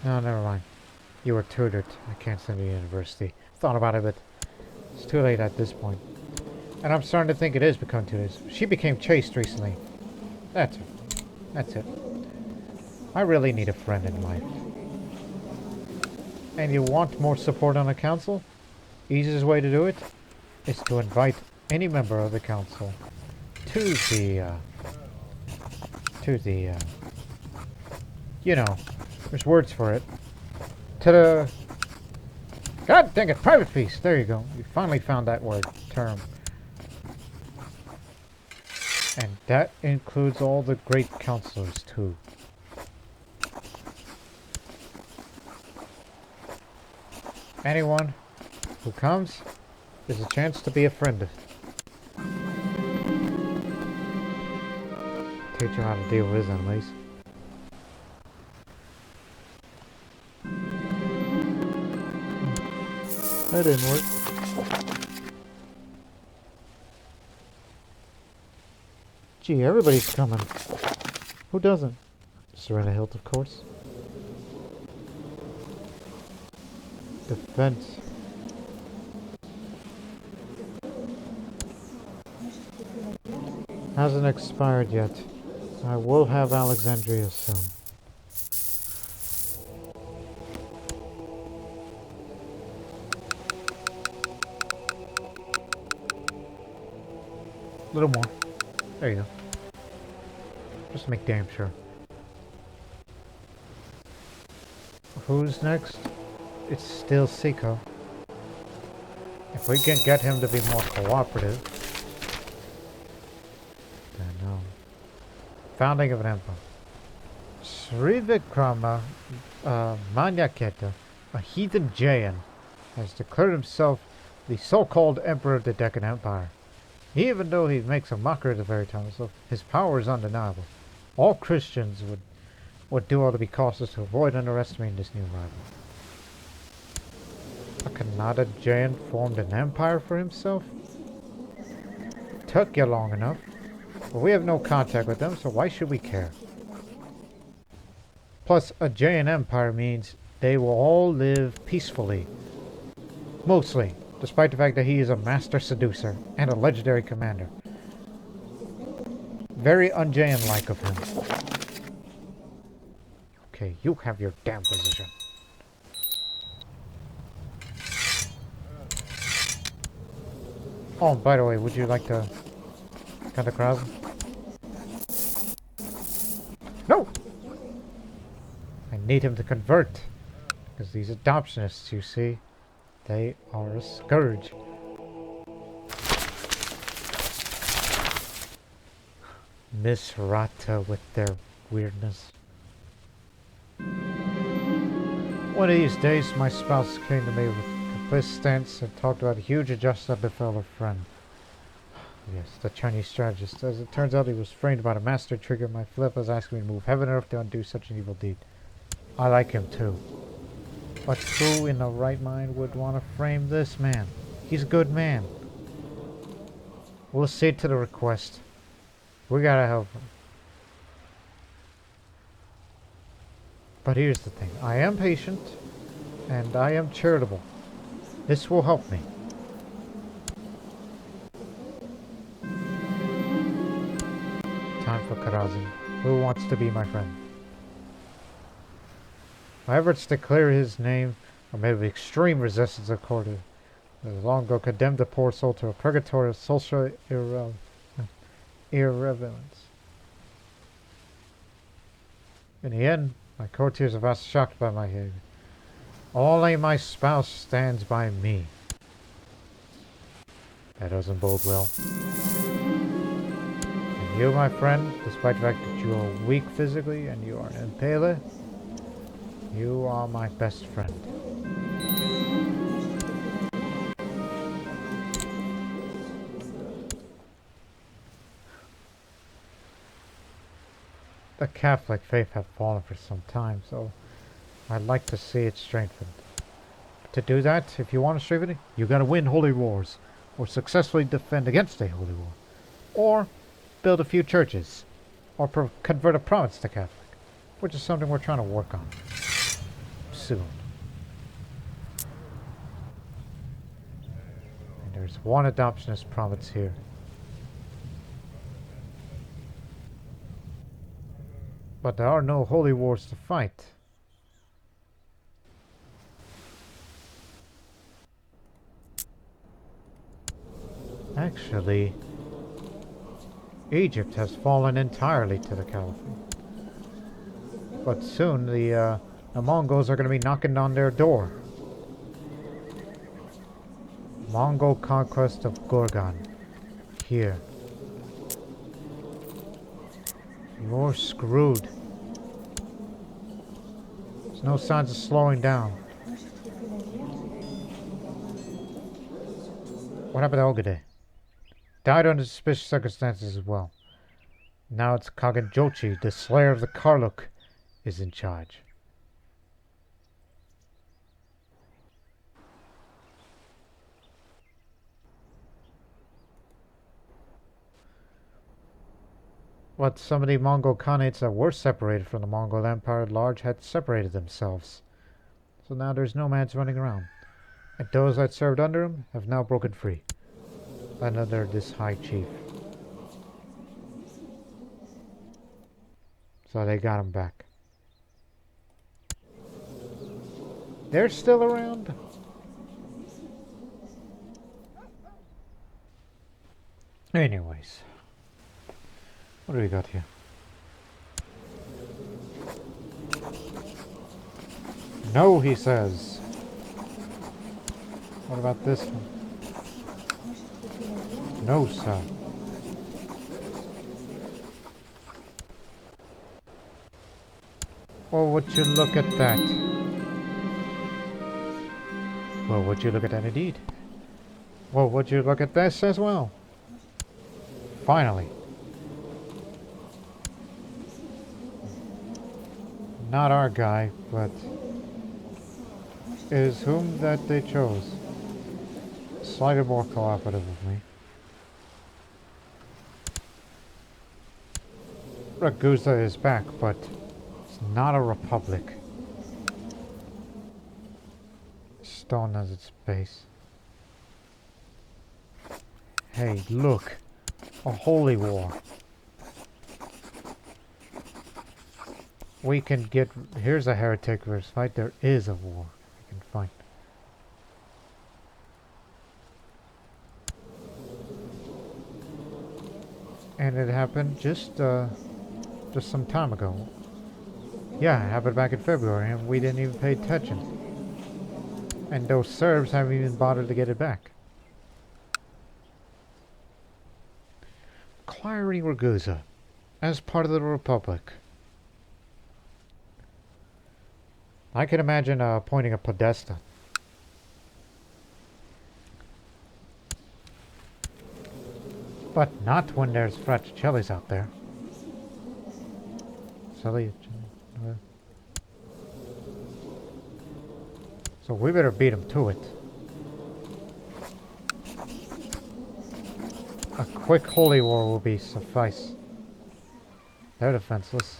no, never mind. You were tutored. I can't send you to university. Thought about it, but it's too late at this point. And I'm starting to think it is becoming too late. She became chaste recently. That's it. That's it. I really need a friend in life. And you want more support on the council? Easiest way to do it is to invite any member of the council to the, you know, there's words for it. To the, God dang it, private feast. There you go. You finally found that word, term. And That includes all the great counselors, too. Anyone who comes is a chance to be a friend. Teach you how to deal with his enemies. That didn't work. Gee, everybody's coming. Who doesn't? Serena Hilt, of course. Defense. Hasn't expired yet. I will have Alexandria soon. A little more. There you go. Just to make damn sure. Who's next? It's still CK2. If we can get him to be more cooperative. Then no. Founding of an empire. Sri Vikrama Manyaketa, a heathen Jain, has declared himself the so-called Emperor of the Deccan Empire. Even though he makes a mockery of the very title, so his power is undeniable. All Christians would do all to be cautious to avoid underestimating this new rival. A Kannada Jain formed an empire for himself? Took you long enough. But we have no contact with them, so why should we care? Plus, a Jain empire means they will all live peacefully. Mostly, despite the fact that he is a master seducer and a legendary commander. Very un-Jain-like of him. Okay, you have your damn position. Oh, by the way, would you like to cut the crowd? No! I need him to convert. Because these adoptionists, you see, they are a scourge. Miss Rata with their weirdness. One of these days, my spouse came to me with complete stance and talked about a huge injustice that befell her friend. Yes, the Chinese strategist. As it turns out, he was framed by the master trigger. My flip was asking me to move heaven and earth to undo such an evil deed. I like him too. But who in the right mind would want to frame this man? He's a good man. We'll see to the request. We gotta help him. But here's the thing. I am patient, and I am charitable. This will help me. Time for Karazin. Who wants to be my friend? My efforts to clear his name are met with extreme resistance of court. Has long ago condemned the poor soul to a purgatory of social irrelevance. In the end, my courtiers are vastly shocked by my behavior. Only my spouse stands by me. That doesn't bode well. And you, my friend, despite the fact that you are weak physically and you are an impaler, you are my best friend. The Catholic faith have fallen for some time, so I'd like to see it strengthened. To do that, if you want to strengthen it, you gotta win holy wars, or successfully defend against a holy war, or build a few churches, or convert a province to Catholic, which is something we're trying to work on soon. And there's one adoptionist province here. But there are no holy wars to fight. Actually, Egypt has fallen entirely to the Caliphate. But soon the Mongols are going to be knocking on their door. Mongol conquest of Gorgan. Here. You're screwed. There's no signs of slowing down. What happened to Ogade? Died under suspicious circumstances as well. Now it's Kagajochi, the slayer of the Karluk, is in charge. But some of the Mongol Khanates that were separated from the Mongol Empire at large had separated themselves. So now there's nomads running around. And those that served under him have now broken free. Under this high chief. So they got him back. They're still around? Anyways. What do we got here? No, he says. What about this one? No, sir. Well, would you look at that? Well, would you look at that indeed? Well, would you look at this as well? Finally. Not our guy, but is whom that they chose. Slightly more cooperative of me. Ragusa is back, but it's not a republic. Stone has its base. Hey, look. A holy war. We can get... Here's a heretic versus fight. There is a war we can fight. And it happened just some time ago. Yeah, it happened back in February, and we didn't even pay attention. And those Serbs haven't even bothered to get it back. Acquiring Ragusa as part of the Republic. I can imagine appointing a Podesta. But not when there's Fraticellis out there. Silly. So we better beat them to it. A quick holy war will be suffice. They're defenseless.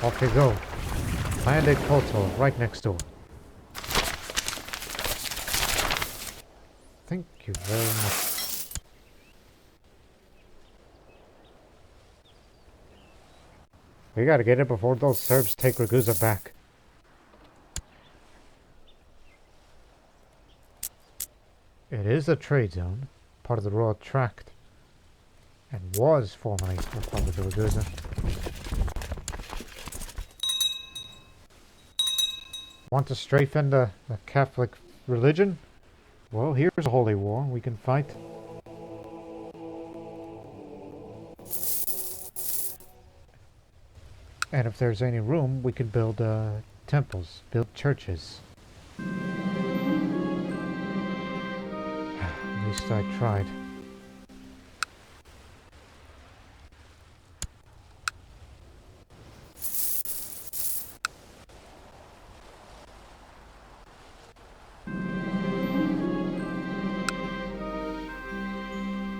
Off you go. Landed Koto right next door. Thank you very much. We gotta get it before those Serbs take Ragusa back. It is a trade zone, part of the Royal Tract, and was formerly Republic of Ragusa. Want to strengthen the Catholic religion? Well, here's a holy war we can fight. And if there's any room, we can build temples, build churches. At least I tried.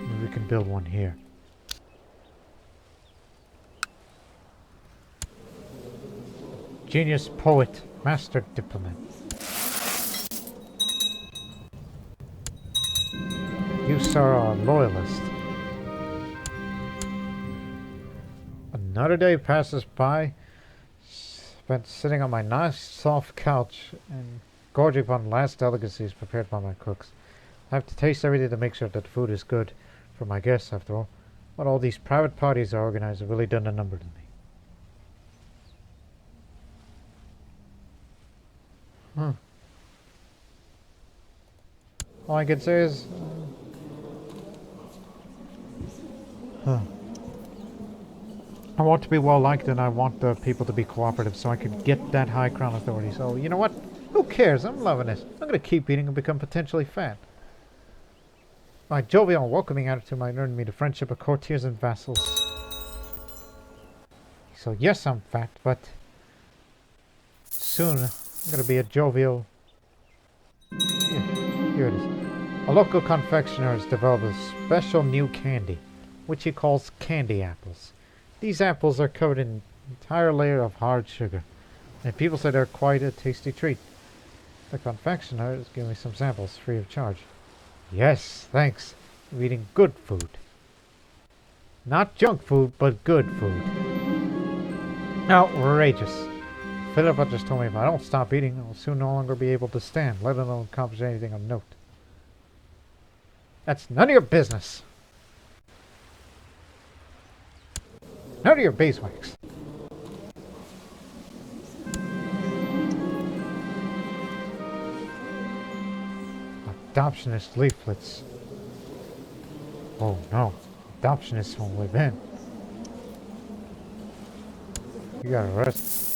Maybe we can build one here. Genius poet, master diplomat. You, sir, are a loyalist. Another day passes by, spent sitting on my nice soft couch and gorging upon the last delicacies prepared by my cooks. I have to taste everything to make sure that the food is good for my guests, after all. What all these private parties are organized have really done a number to me. All I can say is Huh. I want to be well liked, and I want the people to be cooperative so I can get that high crown authority. So, you know what? Who cares? I'm loving it. I'm going to keep eating and become potentially fat. My jovial and welcoming attitude might earn me the friendship of courtiers and vassals. So, yes, I'm fat, but soon I'm going to be a jovial... Yeah, here it is. A local confectioner has developed a special new candy, which he calls candy apples. These apples are covered in an entire layer of hard sugar, and people say they're quite a tasty treat. The confectioner is giving me some samples free of charge. Yes, thanks. I'm eating good food. Not junk food, but good food. Outrageous. Philippa just told me if I don't stop eating, I'll soon no longer be able to stand, let alone accomplish anything of note. That's none of your business. None of your beeswax. Adoptionist leaflets. Oh no, adoptionists from within. You got arrested.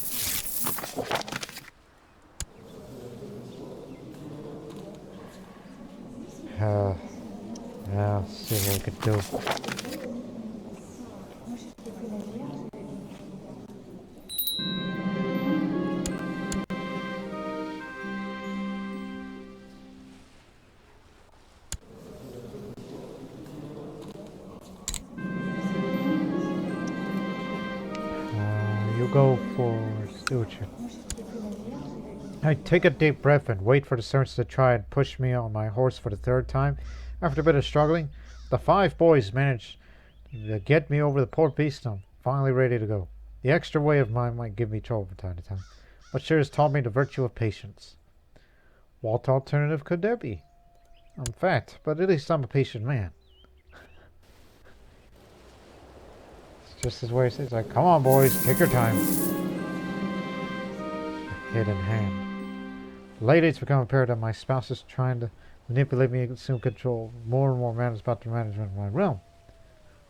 Yeah, see what we could do. You go for stewardship. I take a deep breath and wait for the servants to try and push me on my horse for the third time. After a bit of struggling, the 5 boys managed to get me over the poor beast. I'm finally ready to go. The extra weight of mine might give me trouble from time to time, but sure has taught me the virtue of patience. What alternative could there be? I'm fat, but at least I'm a patient man. It's just his way. It's like, come on, boys, take your time. Head in hand. Lately, it's become apparent that my spouse is trying to manipulate me and assume control more and more matters about the management of my realm.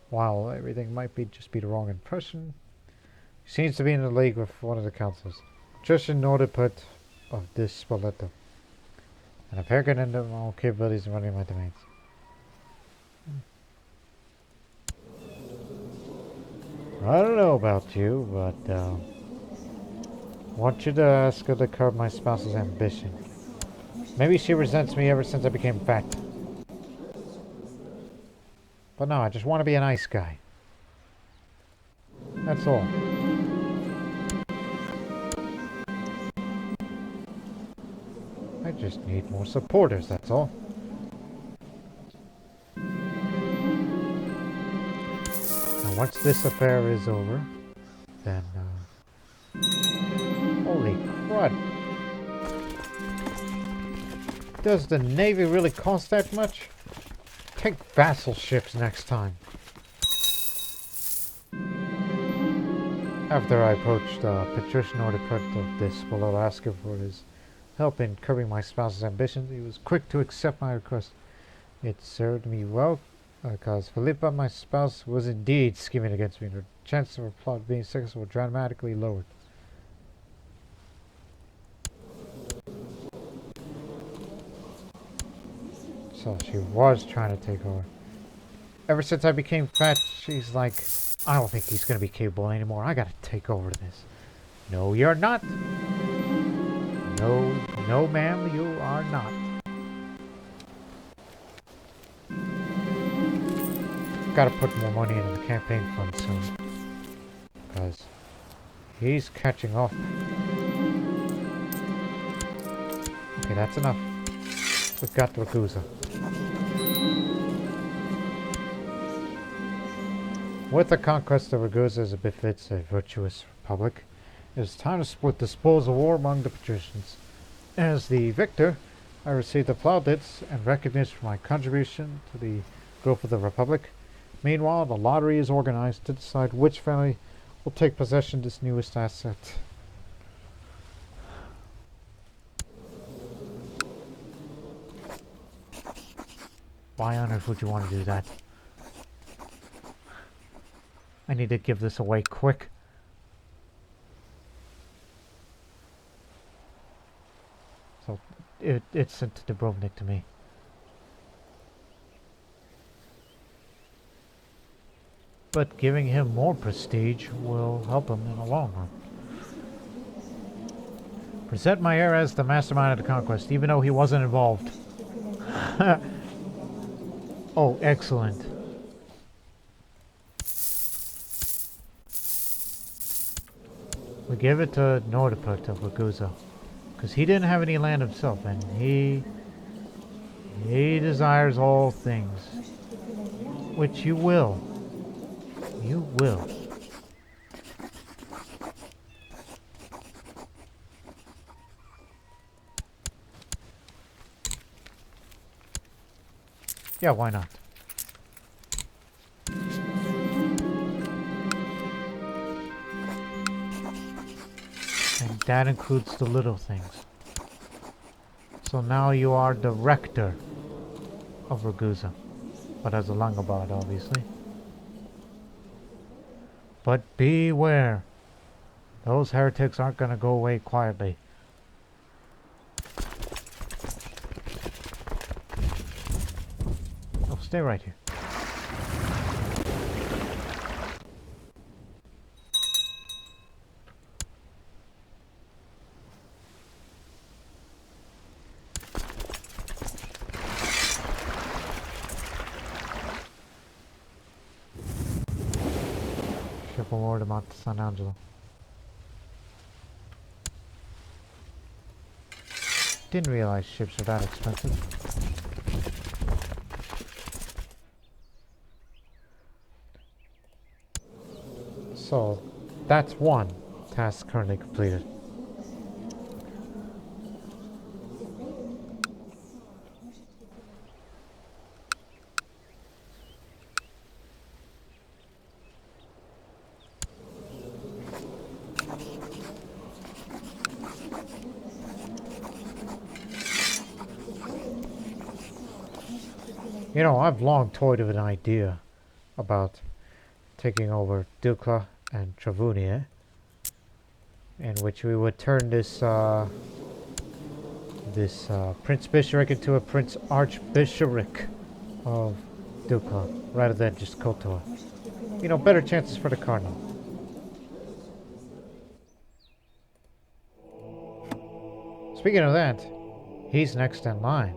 While everything might just be the wrong impression, he seems to be in a league with one of the councils. Just an audit of this Spoleto. And I've haircut into my own capabilities and running my domains. I don't know about you, but I want you to ask her to curb my spouse's ambition. Maybe she resents me ever since I became fat. But no, I just want to be a nice guy. That's all. I just need more supporters, that's all. Now once this affair is over, then, holy crud. Does the Navy really cost that much? Take vassal ships next time. After I approached Patrician Audiput of this below asking for his help in curbing my spouse's ambitions, he was quick to accept my request. It served me well, because Philippa, my spouse, was indeed scheming against me, and her chances of a plot being successful were dramatically lowered. So she was trying to take over. Ever since I became fat, she's like, I don't think he's going to be capable anymore. I got to take over this. No, you're not. No, ma'am, you are not. Got to put more money into the campaign fund soon, because he's catching up. Okay, that's enough. We've got the Ragusa. With the conquest of Ragusa as it befits a virtuous republic, it is time to split the spoils of war among the patricians. As the victor, I received the plaudits and recognition for my contribution to the growth of the republic. Meanwhile, the lottery is organized to decide which family will take possession of this newest asset. Why on earth would you want to do that? I need to give this away quick. So it's sent to Dubrovnik to me. But giving him more prestige will help him in the long run. Present my heir as the mastermind of the conquest, even though he wasn't involved. Oh, excellent. We give it to Nordiput of Ragusa, because he didn't have any land himself, and he desires all things, which you will. You will. Yeah, why not? And that includes the little things. So now you are the rector of Ragusa, but as a Langobard, obviously. But beware. Those heretics aren't going to go away quietly. Oh, stay right here. Ship award about San Angelo. Didn't realize ships are that expensive. So, that's one task currently completed. You know, I've long toyed with an idea about taking over Dukla and Travunia, in which we would turn this Prince Bishopric into a Prince Archbishopric of Dukla, rather than just Kotor. You know, better chances for the Cardinal. Speaking of that, he's next in line.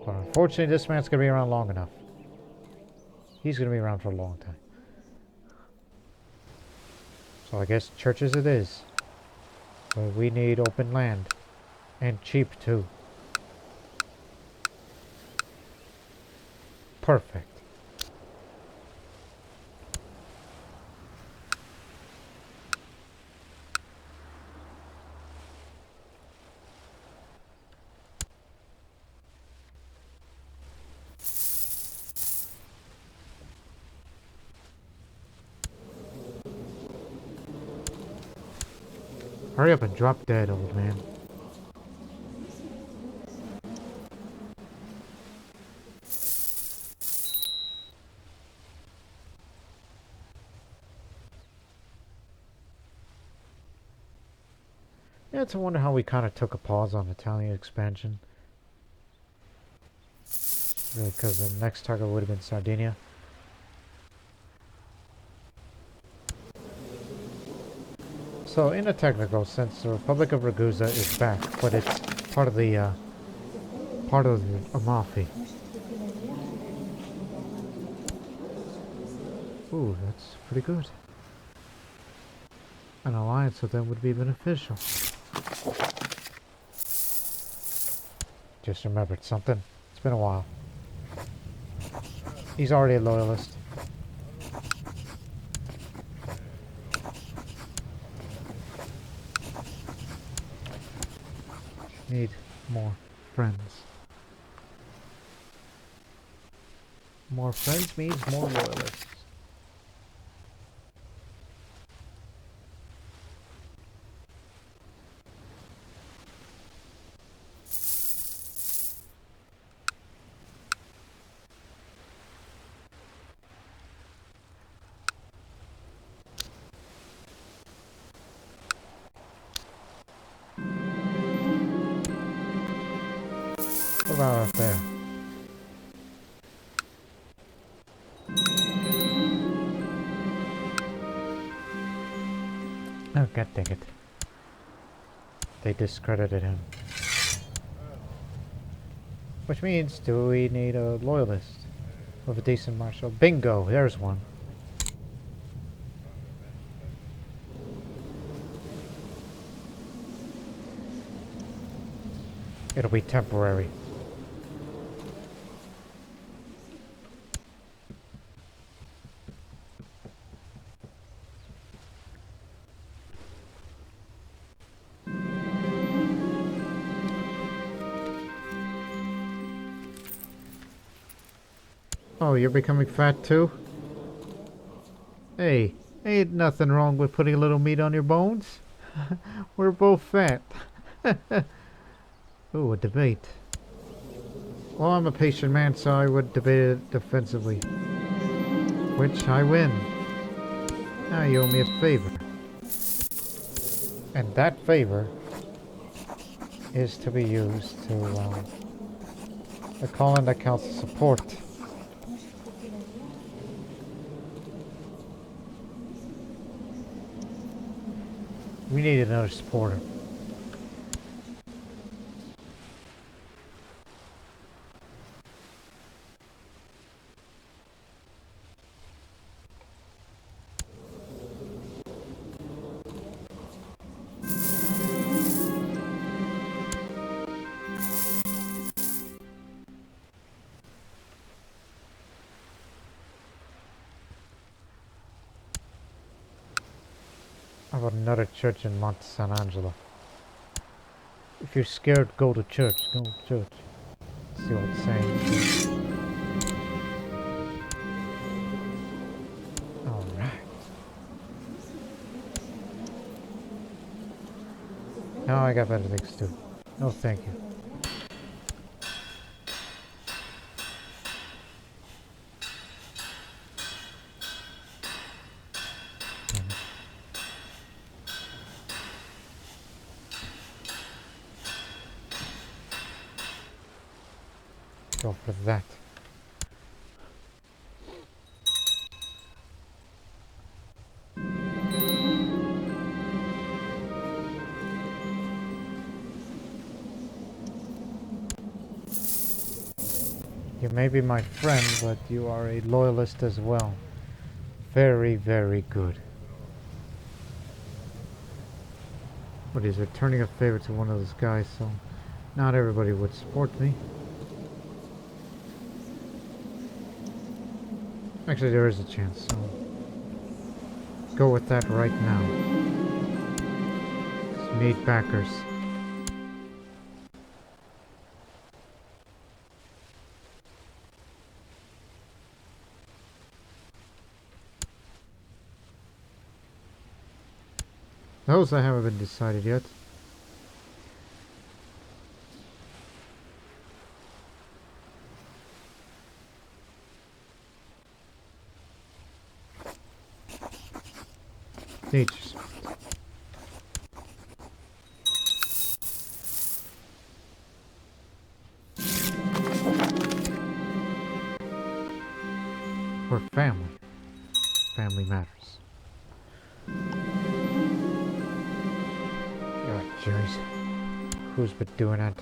But unfortunately, this man's going to be around long enough. He's going to be around for a long time. So I guess churches it is. But we need open land. And cheap, too. Perfect. Hurry up and drop dead, old man. Yeah, it's a wonder how we kind of took a pause on Italian expansion. Really, because the next target would have been Sardinia. So, in a technical sense, the Republic of Ragusa is back, but it's part of the Amalfi. Ooh, that's pretty good. An alliance with them would be beneficial. Just remembered something. It's been a while. He's already a loyalist. Need more friends. More friends means more loyalists. What about up there? Oh, god dang it. They discredited him. Which means, do we need a loyalist with a decent martial? Bingo, there's one. It'll be temporary. Oh, you're becoming fat too? Hey, ain't nothing wrong with putting a little meat on your bones. We're both fat. Ooh, a debate. Well, I'm a patient man, so I would debate it defensively. Which I win. Now you owe me a favor. And that favor is to be used to call in that council support. We need another supporter. How about another church in Monte San Angelo? If you're scared, go to church. Go to church. That's the old saying. Alright. Now I got better things to do. No, thank you. Go for that. You may be my friend, but you are a loyalist as well. Very, very good. But he's returning a favor to one of those guys, so not everybody would support me. Actually, there is a chance, so go with that right now. Let's meet backers. Those I haven't been decided yet. Teachers. We're family. Family matters. God, jeez. Who's been doing it?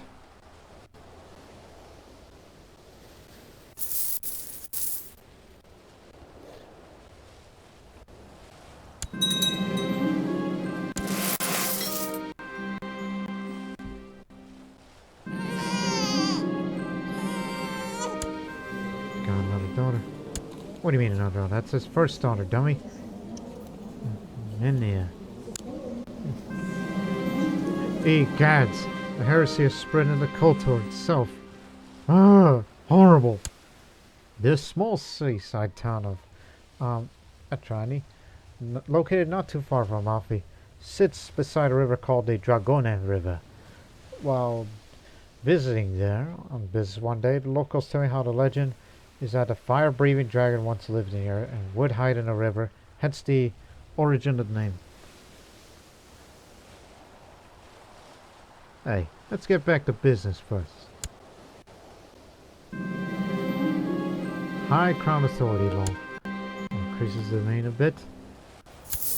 What do you mean another daughter? That's his first daughter, dummy. India. Gads. The heresy is spreading the culture itself. Ah, horrible. This small seaside town of Atrani, located not too far from Amalfi, sits beside a river called the Dragone River. While visiting there on business one day, the locals tell me how the legend is that a fire-breathing dragon once lived here and would hide in a river, hence the origin of the name. Hey, let's get back to business first. high crown authority law. Increases the domain a bit.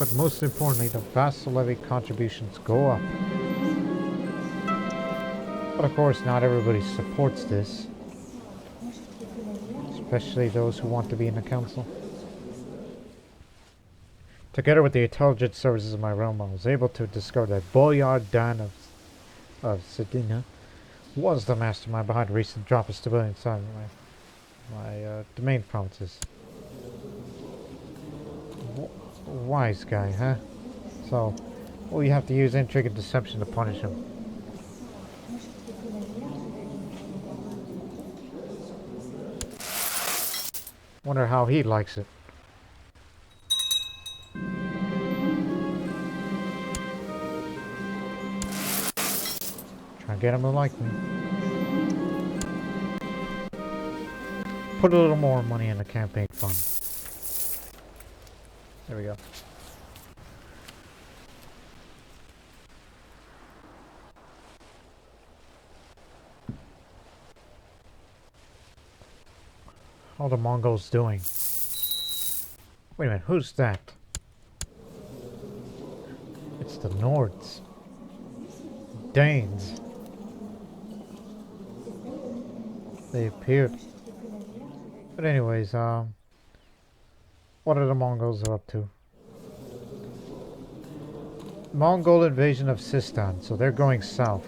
But most importantly, the vassal levy contributions go up. But of course, not everybody supports this. Especially those who want to be in the council. Together with the intelligence services of my realm, I was able to discover that Boyard Dan of Sedina was the mastermind behind the recent drop of stability inside my domain provinces. Wise guy, huh? So, well, you have to use intrigue and deception to punish him. Wonder how he likes it. Try to get him to like me. Put a little more money in the campaign fund. There we go. How are the Mongols doing? Wait a minute, who's that? It's the Nords. Danes. They appeared. But anyways, what are the Mongols up to? Mongol invasion of Sistan, so they're going south.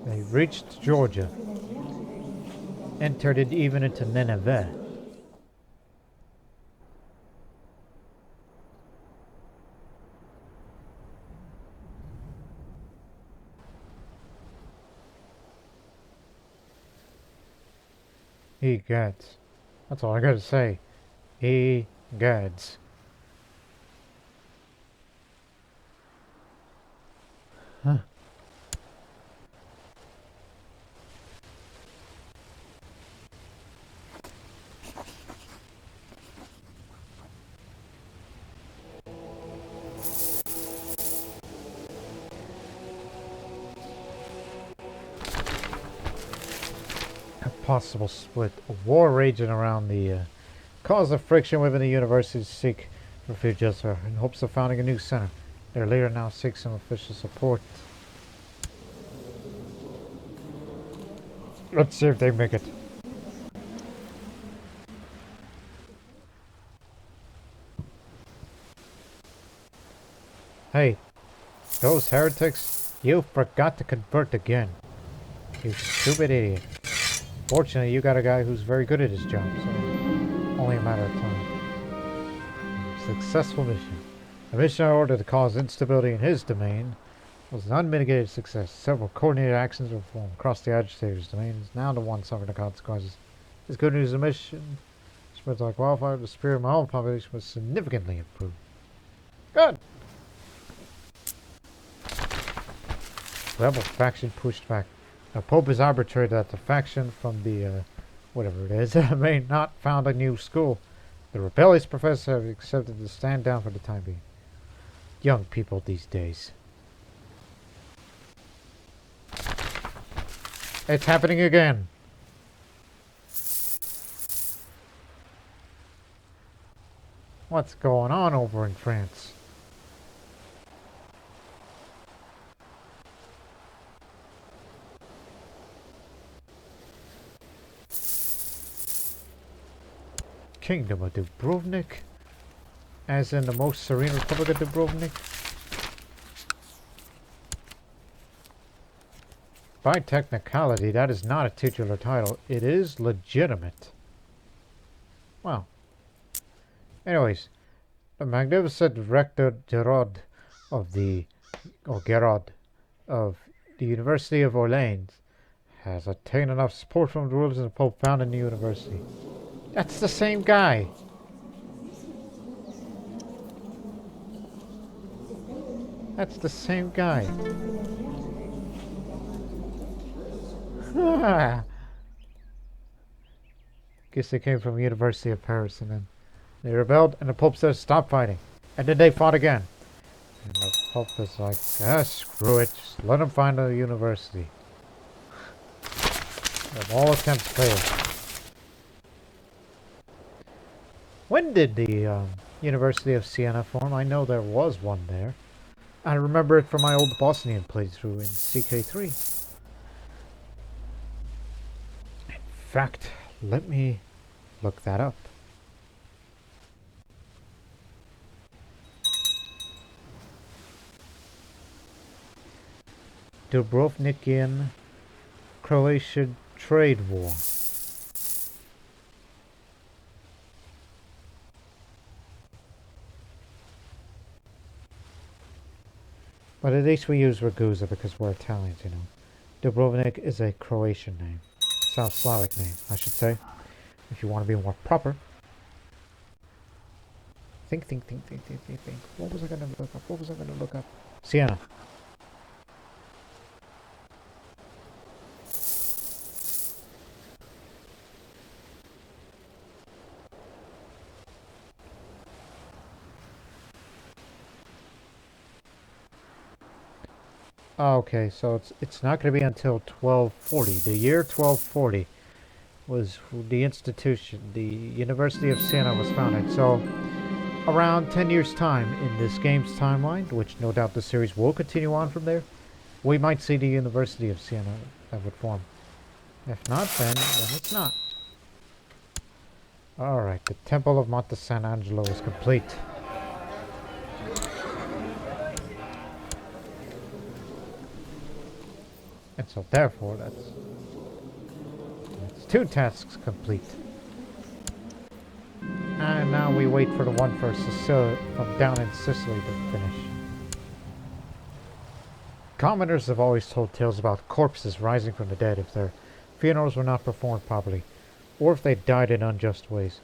They reached Georgia. Entered it even into Nineveh. Egads. That's all I gotta say. Egads. Huh. Possible split. A war raging around the cause of friction within the university to seek refuge elsewhere in hopes of founding a new center. Their leader now seeks some official support. Let's see if they make it. Hey, those heretics, you forgot to convert again. You stupid idiot. Fortunately, you got a guy who's very good at his job, so only a matter of time. Successful mission. A mission in order to cause instability in his domain was an unmitigated success. Several coordinated actions were performed across the agitator's domain. Is now the one suffering the consequences. This good news, the mission spreads like wildfire. The spirit of my own population was significantly improved. Good! Rebel faction pushed back. The Pope is arbitrary that the faction from the, whatever it is, may not found a new school. The rebellious professors have accepted to stand down for the time being. Young people these days. It's happening again. What's going on over in France? Kingdom of Dubrovnik, as in the most serene Republic of Dubrovnik. By technicality, that is not a titular title. It is legitimate. Wow. Anyways, the magnificent Rector Gerard of the University of Orleans has attained enough support from the rulers of the Pope founding the university. That's the same guy. That's the same guy. Guess they came from the University of Paris, and then they rebelled, and the Pope said stop fighting. And then they fought again. And the Pope was like, screw it, just let them find a university. And all attempts failed. When did the University of Siena form? I know there was one there. I remember it from my old Bosnian playthrough in CK2. In fact, let me look that up. Dubrovnikian Croatian trade war. But at least we use Ragusa because we're Italians, you know. Dubrovnik is a Croatian name. South Slavic name, I should say. If you want to be more proper. Think. What was I going to look up? Siena. Okay, so it's not going to be until 1240. The year 1240 was the institution, the University of Siena was founded. So around 10 years' time in this game's timeline, which no doubt the series will continue on from there, we might see the University of Siena that would form. If not, then it's not. Alright, the Temple of Monte San Angelo is complete. And so therefore, that's 2 tasks complete. And now we wait for the one for Sicily, from down in Sicily to finish. Commoners have always told tales about corpses rising from the dead if their funerals were not performed properly, or if they died in unjust ways.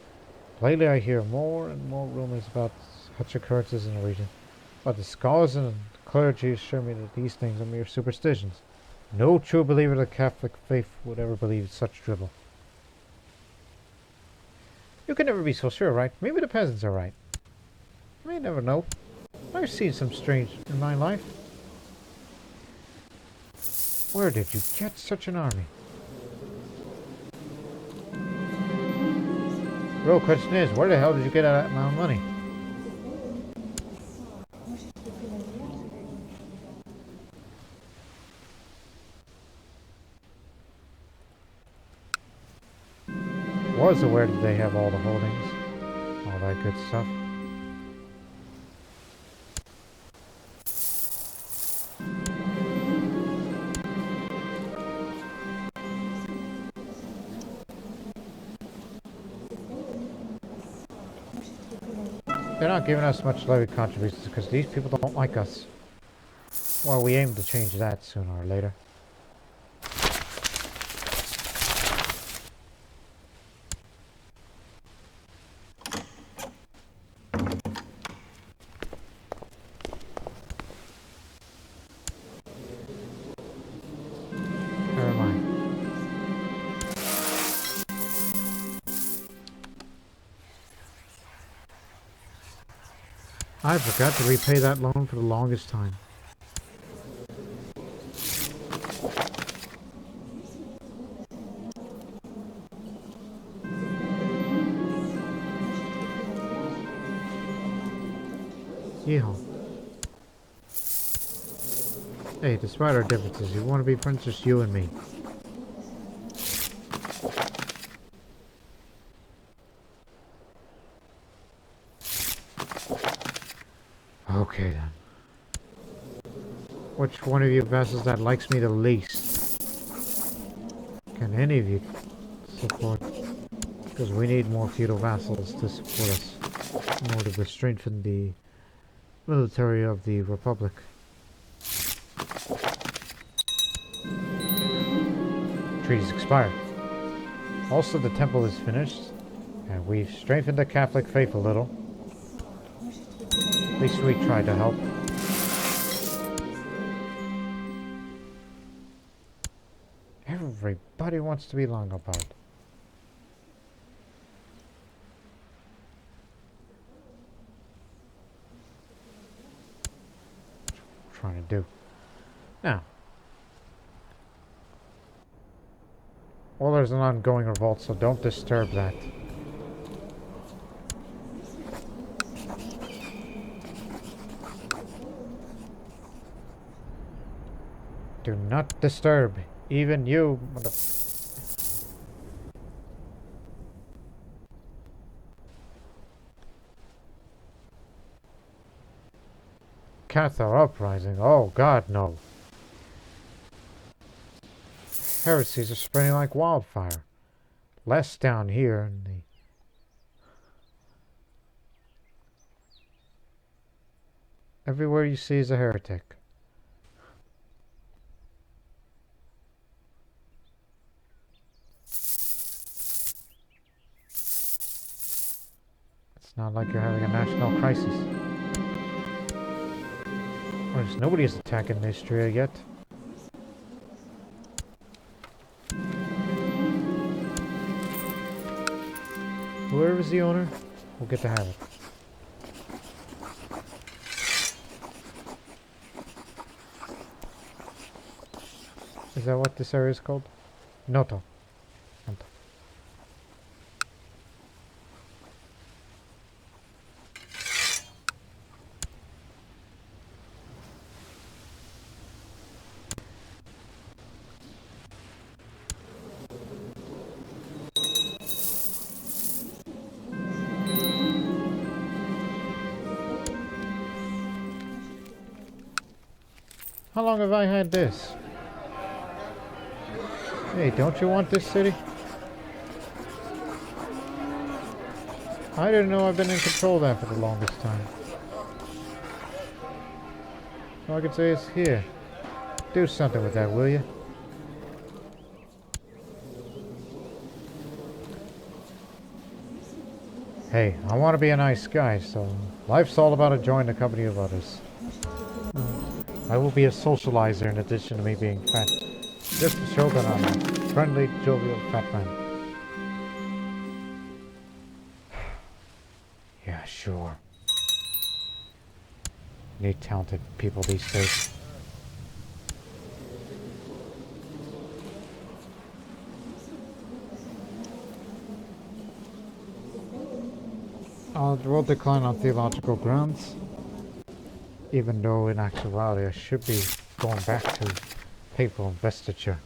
Lately I hear more and more rumors about such occurrences in the region, but the scholars and clergy assure me that these things are mere superstitions. No true believer of the Catholic faith would ever believe such drivel. You can never be so sure, right? Maybe the peasants are right. You may never know. I've seen some strange in my life. Where did you get such an army? The real question is, where the hell did you get that amount of money? Was aware that they have all the holdings, all that good stuff. They're not giving us much levy contributions because these people don't like us. Well, we aim to change that sooner or later. I forgot to repay that loan for the longest time. Yeehaw. Hey, despite our differences, you want to be friends, just you and me. Okay then. Which one of you vassals that likes me the least? Can any of you support? Because we need more feudal vassals to support us in order to strengthen the military of the Republic. Treaties expired. Also, the temple is finished, and we've strengthened the Catholic faith a little. At least we tried to help. Everybody wants to be Longobards. What I'm trying to do. Now. Well, there's an ongoing revolt, so don't disturb that. Do not disturb. Even you, mother... Cathar uprising. Oh God, no. Heresies are spreading like wildfire. Less down here in the... Everywhere you see is a heretic. It's not like you're having a national crisis. Or just nobody is attacking Istria yet. Whoever is the owner, will get to have it. Is that what this area is called? Noto. Noto. How long have I had this? Hey, don't you want this city? I didn't know I've been in control of that for the longest time. All I can say is, here, do something with that, will you? Hey, I want to be a nice guy, so life's all about enjoying the company of others. I will be a socializer in addition to me being fat. Just to show that I'm a friendly, jovial fat man. Yeah, sure. Need talented people these days. I will decline on theological grounds. Even though in actuality I should be going back to papal investiture.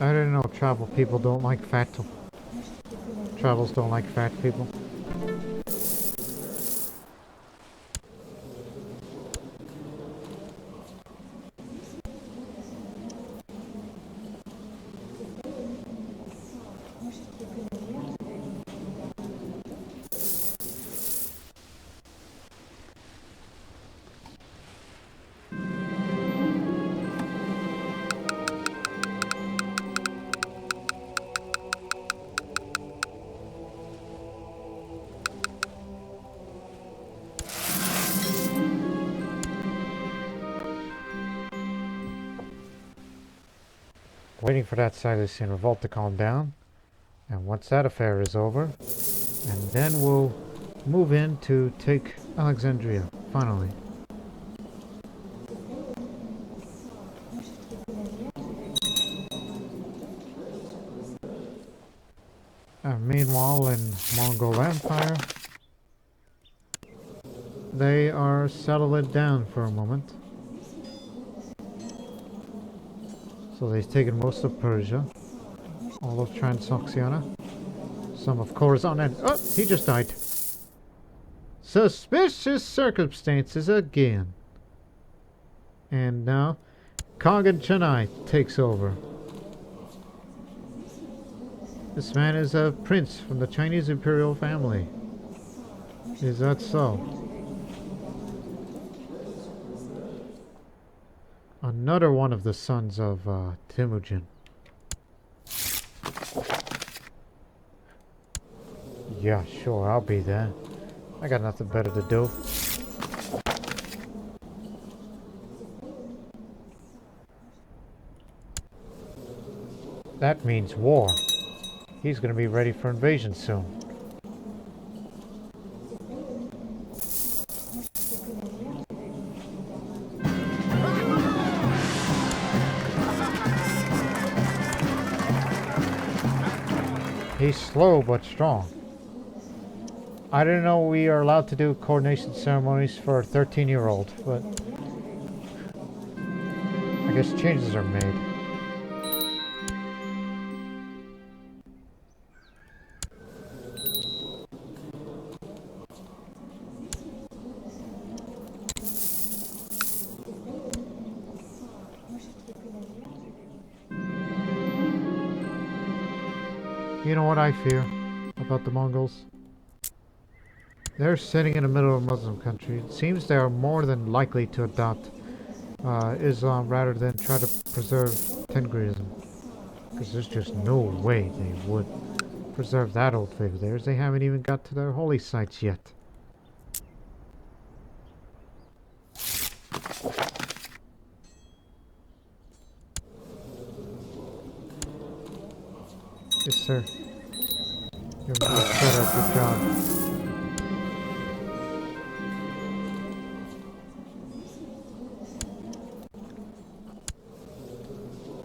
I didn't know travel people don't like fat. Travels don't like fat people. Waiting for that Silesian revolt to calm down, and once that affair is over, and then we'll move in to take Alexandria, finally. Meanwhile, in Mongol Empire, they are settled it down for a moment. So they've taken most of Persia, all of Transoxiana, some of Khorasan, and oh, he just died. Suspicious circumstances again. And now, Khagan Chennai takes over. This man is a prince from the Chinese imperial family. Is that so? Another one of the sons of Temujin. Yeah, sure, I'll be there. I got nothing better to do. That means war. He's gonna be ready for invasion soon. He's slow but strong. I didn't know we are allowed to do coordination ceremonies for a 13-year-old, but I guess changes are made. You know what I fear about the Mongols? They're sitting in the middle of a Muslim country. It seems they are more than likely to adopt Islam rather than try to preserve Tengrism. Because there's just no way they would preserve that old faith of theirs. They haven't even got to their holy sites yet. Yes, sir. You're much better at your job.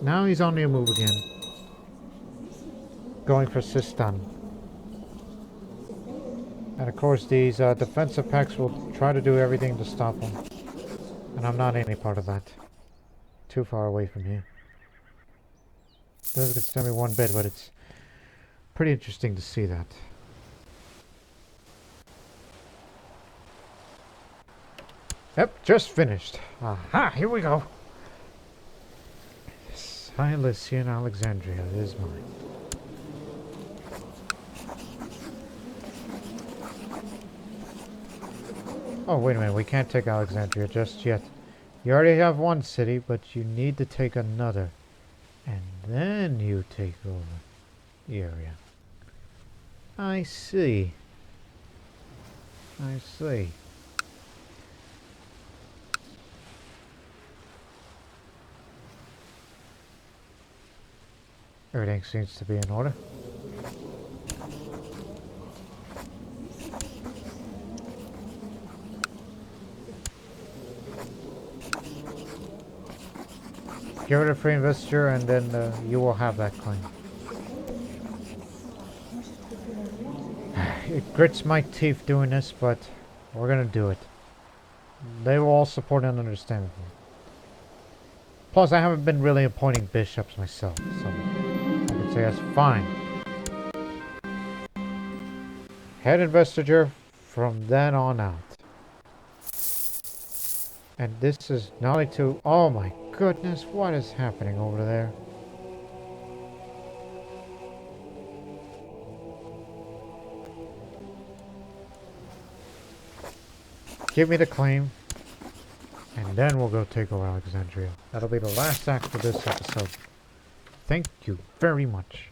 Now he's on the move again. Going for Sistan. And of course these defensive packs will try to do everything to stop him. And I'm not any part of that. Too far away from here. Doesn't concern me one bit, but it's pretty interesting to see that. Yep, just finished. Aha, here we go. Heresy in Alexandria is mine. Oh, wait a minute. We can't take Alexandria just yet. You already have one city, but you need to take another. And then you take over the area. I see. I see. Everything seems to be in order. Give it a free investiture and then you will have that claim. It grits my teeth doing this, but we're gonna do it. They will all support and understand me. Plus, I haven't been really appointing bishops myself, so I can say that's fine. Head investiture from then on out. And this is not only to... Oh my goodness, what is happening over there? Give me the claim. And then we'll go take over Alexandria. That'll be the last act of this episode. Thank you very much.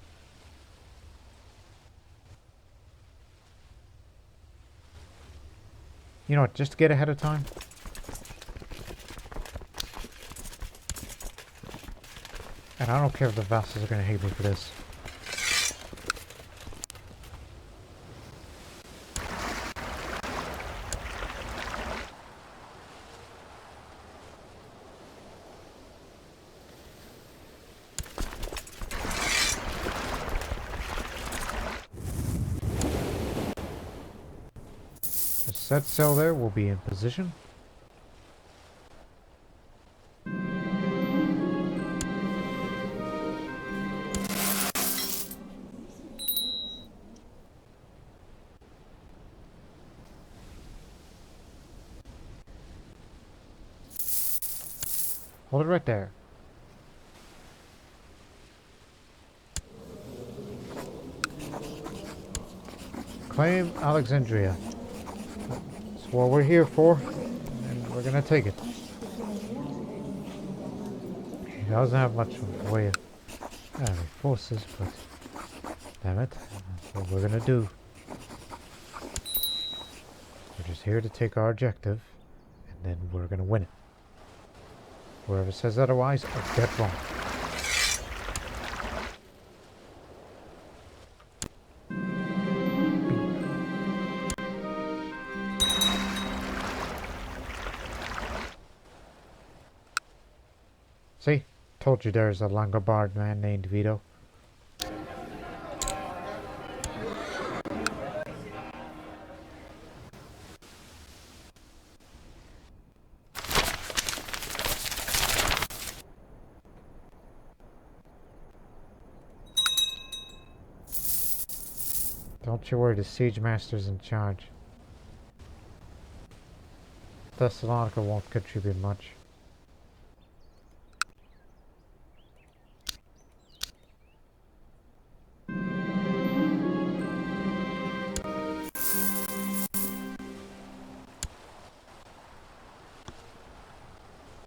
You know what, just to get ahead of time. And I don't care if the vassals are going to hate me for this. The set sail there will be in position. Hold it right there. Claim Alexandria. That's what we're here for, and we're gonna take it. He doesn't have much of a way of forces, but damn it, that's what we're gonna do. We're just here to take our objective, and then we're gonna win it. Whoever says otherwise are dead wrong. See? Told you there's a Langobard man named Vito. Don't you worry, the siege master's in charge. Thessalonica won't contribute much.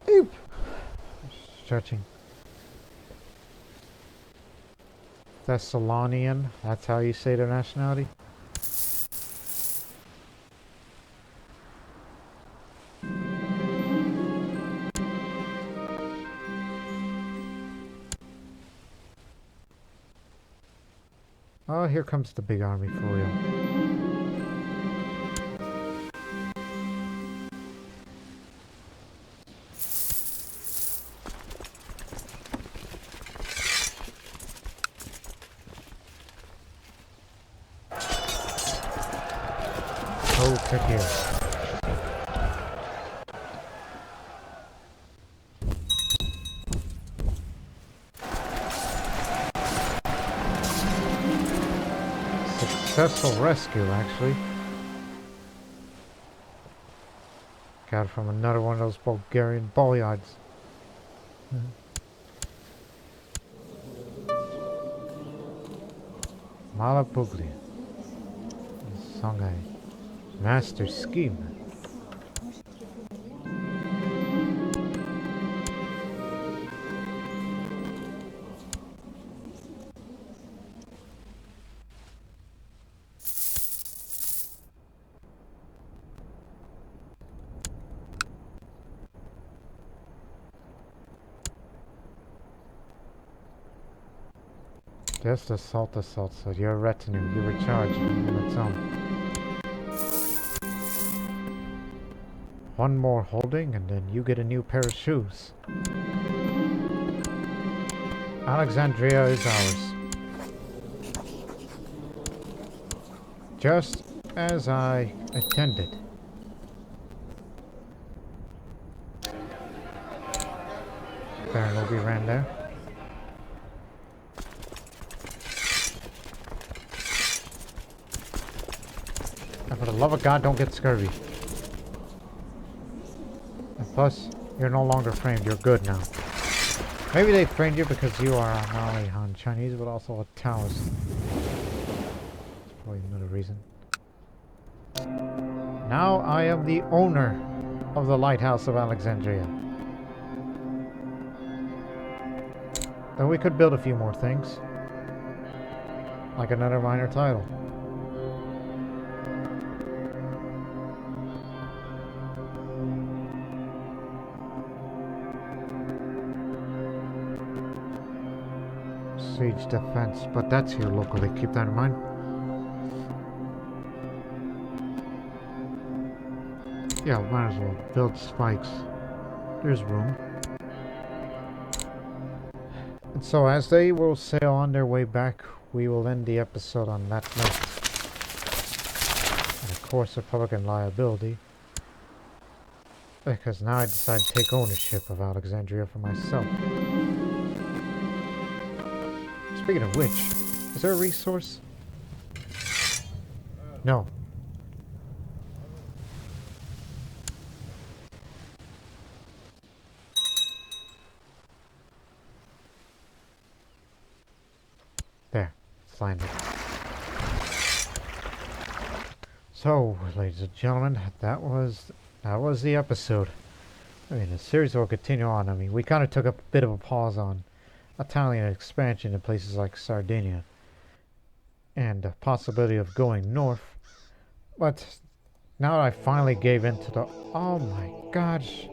Oop! Stretching. Thessalonian, that's how you say their nationality? Oh, here comes the big army for real. Oh, check here. Successful rescue, actually. Got it from another one of those Bulgarian boyards. Malapuglia. Songhai. Master scheme. Just assault, so your retinue, you were charged on its own. One more holding, and then you get a new pair of shoes. Alexandria is ours. Just as I intended. Baron will be ran there. And for the love of God, don't get scurvy. And plus, you're no longer framed. You're good now. Maybe they framed you because you are not only Han Chinese, but also a Taoist. That's probably another reason. Now I am the owner of the Lighthouse of Alexandria. Though we could build a few more things. Like another minor title. Siege defense, but that's here locally, keep that in mind. Yeah, might as well build spikes. There's room. And so as they will sail on their way back, we will end the episode on that note. And of course, Republican liability. Because now I decide to take ownership of Alexandria for myself. Speaking of which, is there a resource? No. There, it's landed. So, ladies and gentlemen, that was the episode. I mean, the series will continue on. I mean, we kind of took a bit of a pause on Italian expansion in places like Sardinia and the possibility of going north, but now that I finally gave in to the oh my gosh,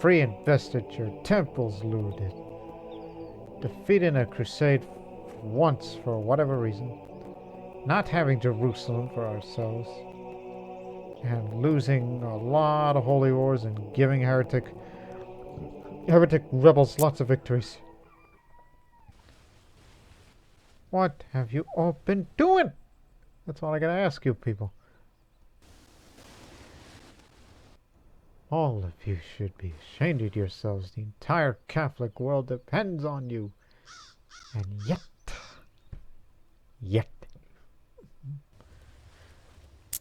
free investiture, temples looted, defeating a crusade once for whatever reason, not having Jerusalem for ourselves, and losing a lot of holy wars and giving heretic rebels lots of victories. What have you all been doing? That's all I gotta ask you people. All of you should be ashamed of yourselves. The entire Catholic world depends on you. And yet,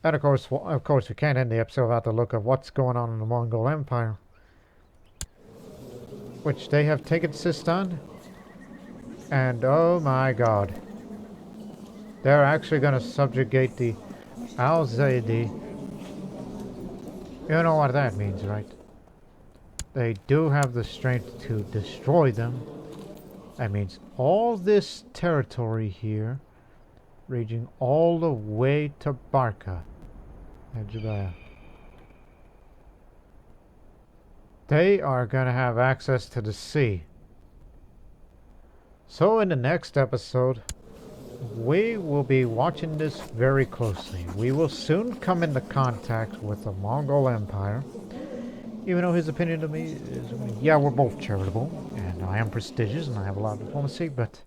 And of course, we can't end the episode without the look of what's going on in the Mongol Empire, which they have taken Sistan, and oh my god, they're actually going to subjugate the Al-Zaydi. You know what that means, right? They do have the strength to destroy them. That means all this territory here, reaching all the way to Barca and Judea. They are going to have access to the sea. So in the next episode, we will be watching this very closely. We will soon come into contact with the Mongol Empire. Even though his opinion of me is, yeah, we're both charitable, and I am prestigious, and I have a lot of diplomacy, but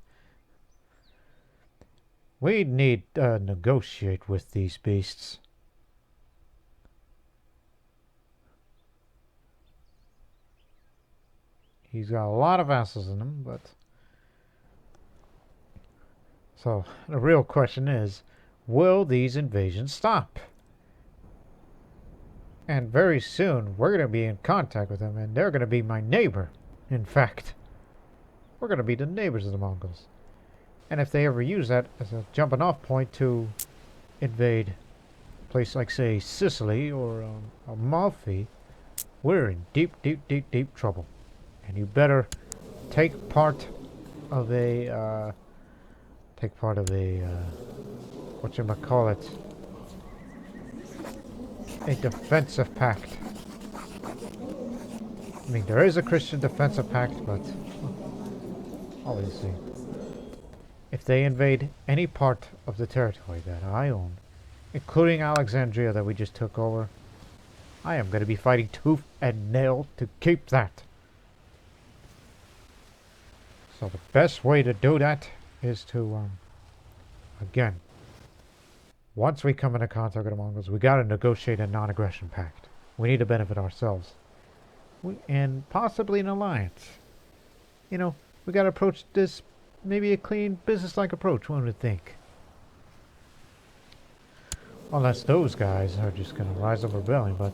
we need to negotiate with these beasts. He's got a lot of vassals in him, but... So, the real question is, will these invasions stop? And very soon, we're going to be in contact with them, and they're going to be my neighbor. In fact, we're going to be the neighbors of the Mongols. And if they ever use that as a jumping off point to invade a place like, say, Sicily or Amalfi, we're in deep, deep, deep, deep trouble. And you better take part of a, whatchamacallit, a defensive pact. I mean, there is a Christian defensive pact, but obviously, if they invade any part of the territory that I own, including Alexandria that we just took over, I am going to be fighting tooth and nail to keep that. So the best way to do that is to, again, once we come into contact with the Mongols, we got to negotiate a non-aggression pact. We need to benefit ourselves. And possibly an alliance. You know, we got to approach this maybe a clean, business-like approach, one would think. Unless those guys are just going to rise up rebelling, but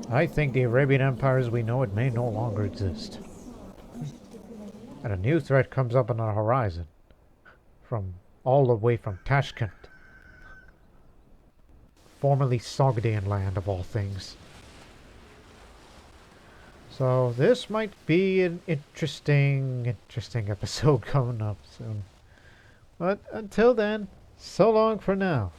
I think the Arabian Empire as we know it may no longer exist. And a new threat comes up on the horizon, from all the way from Tashkent, formerly Sogdian land of all things. So this might be an interesting episode coming up soon. But until then, so long for now.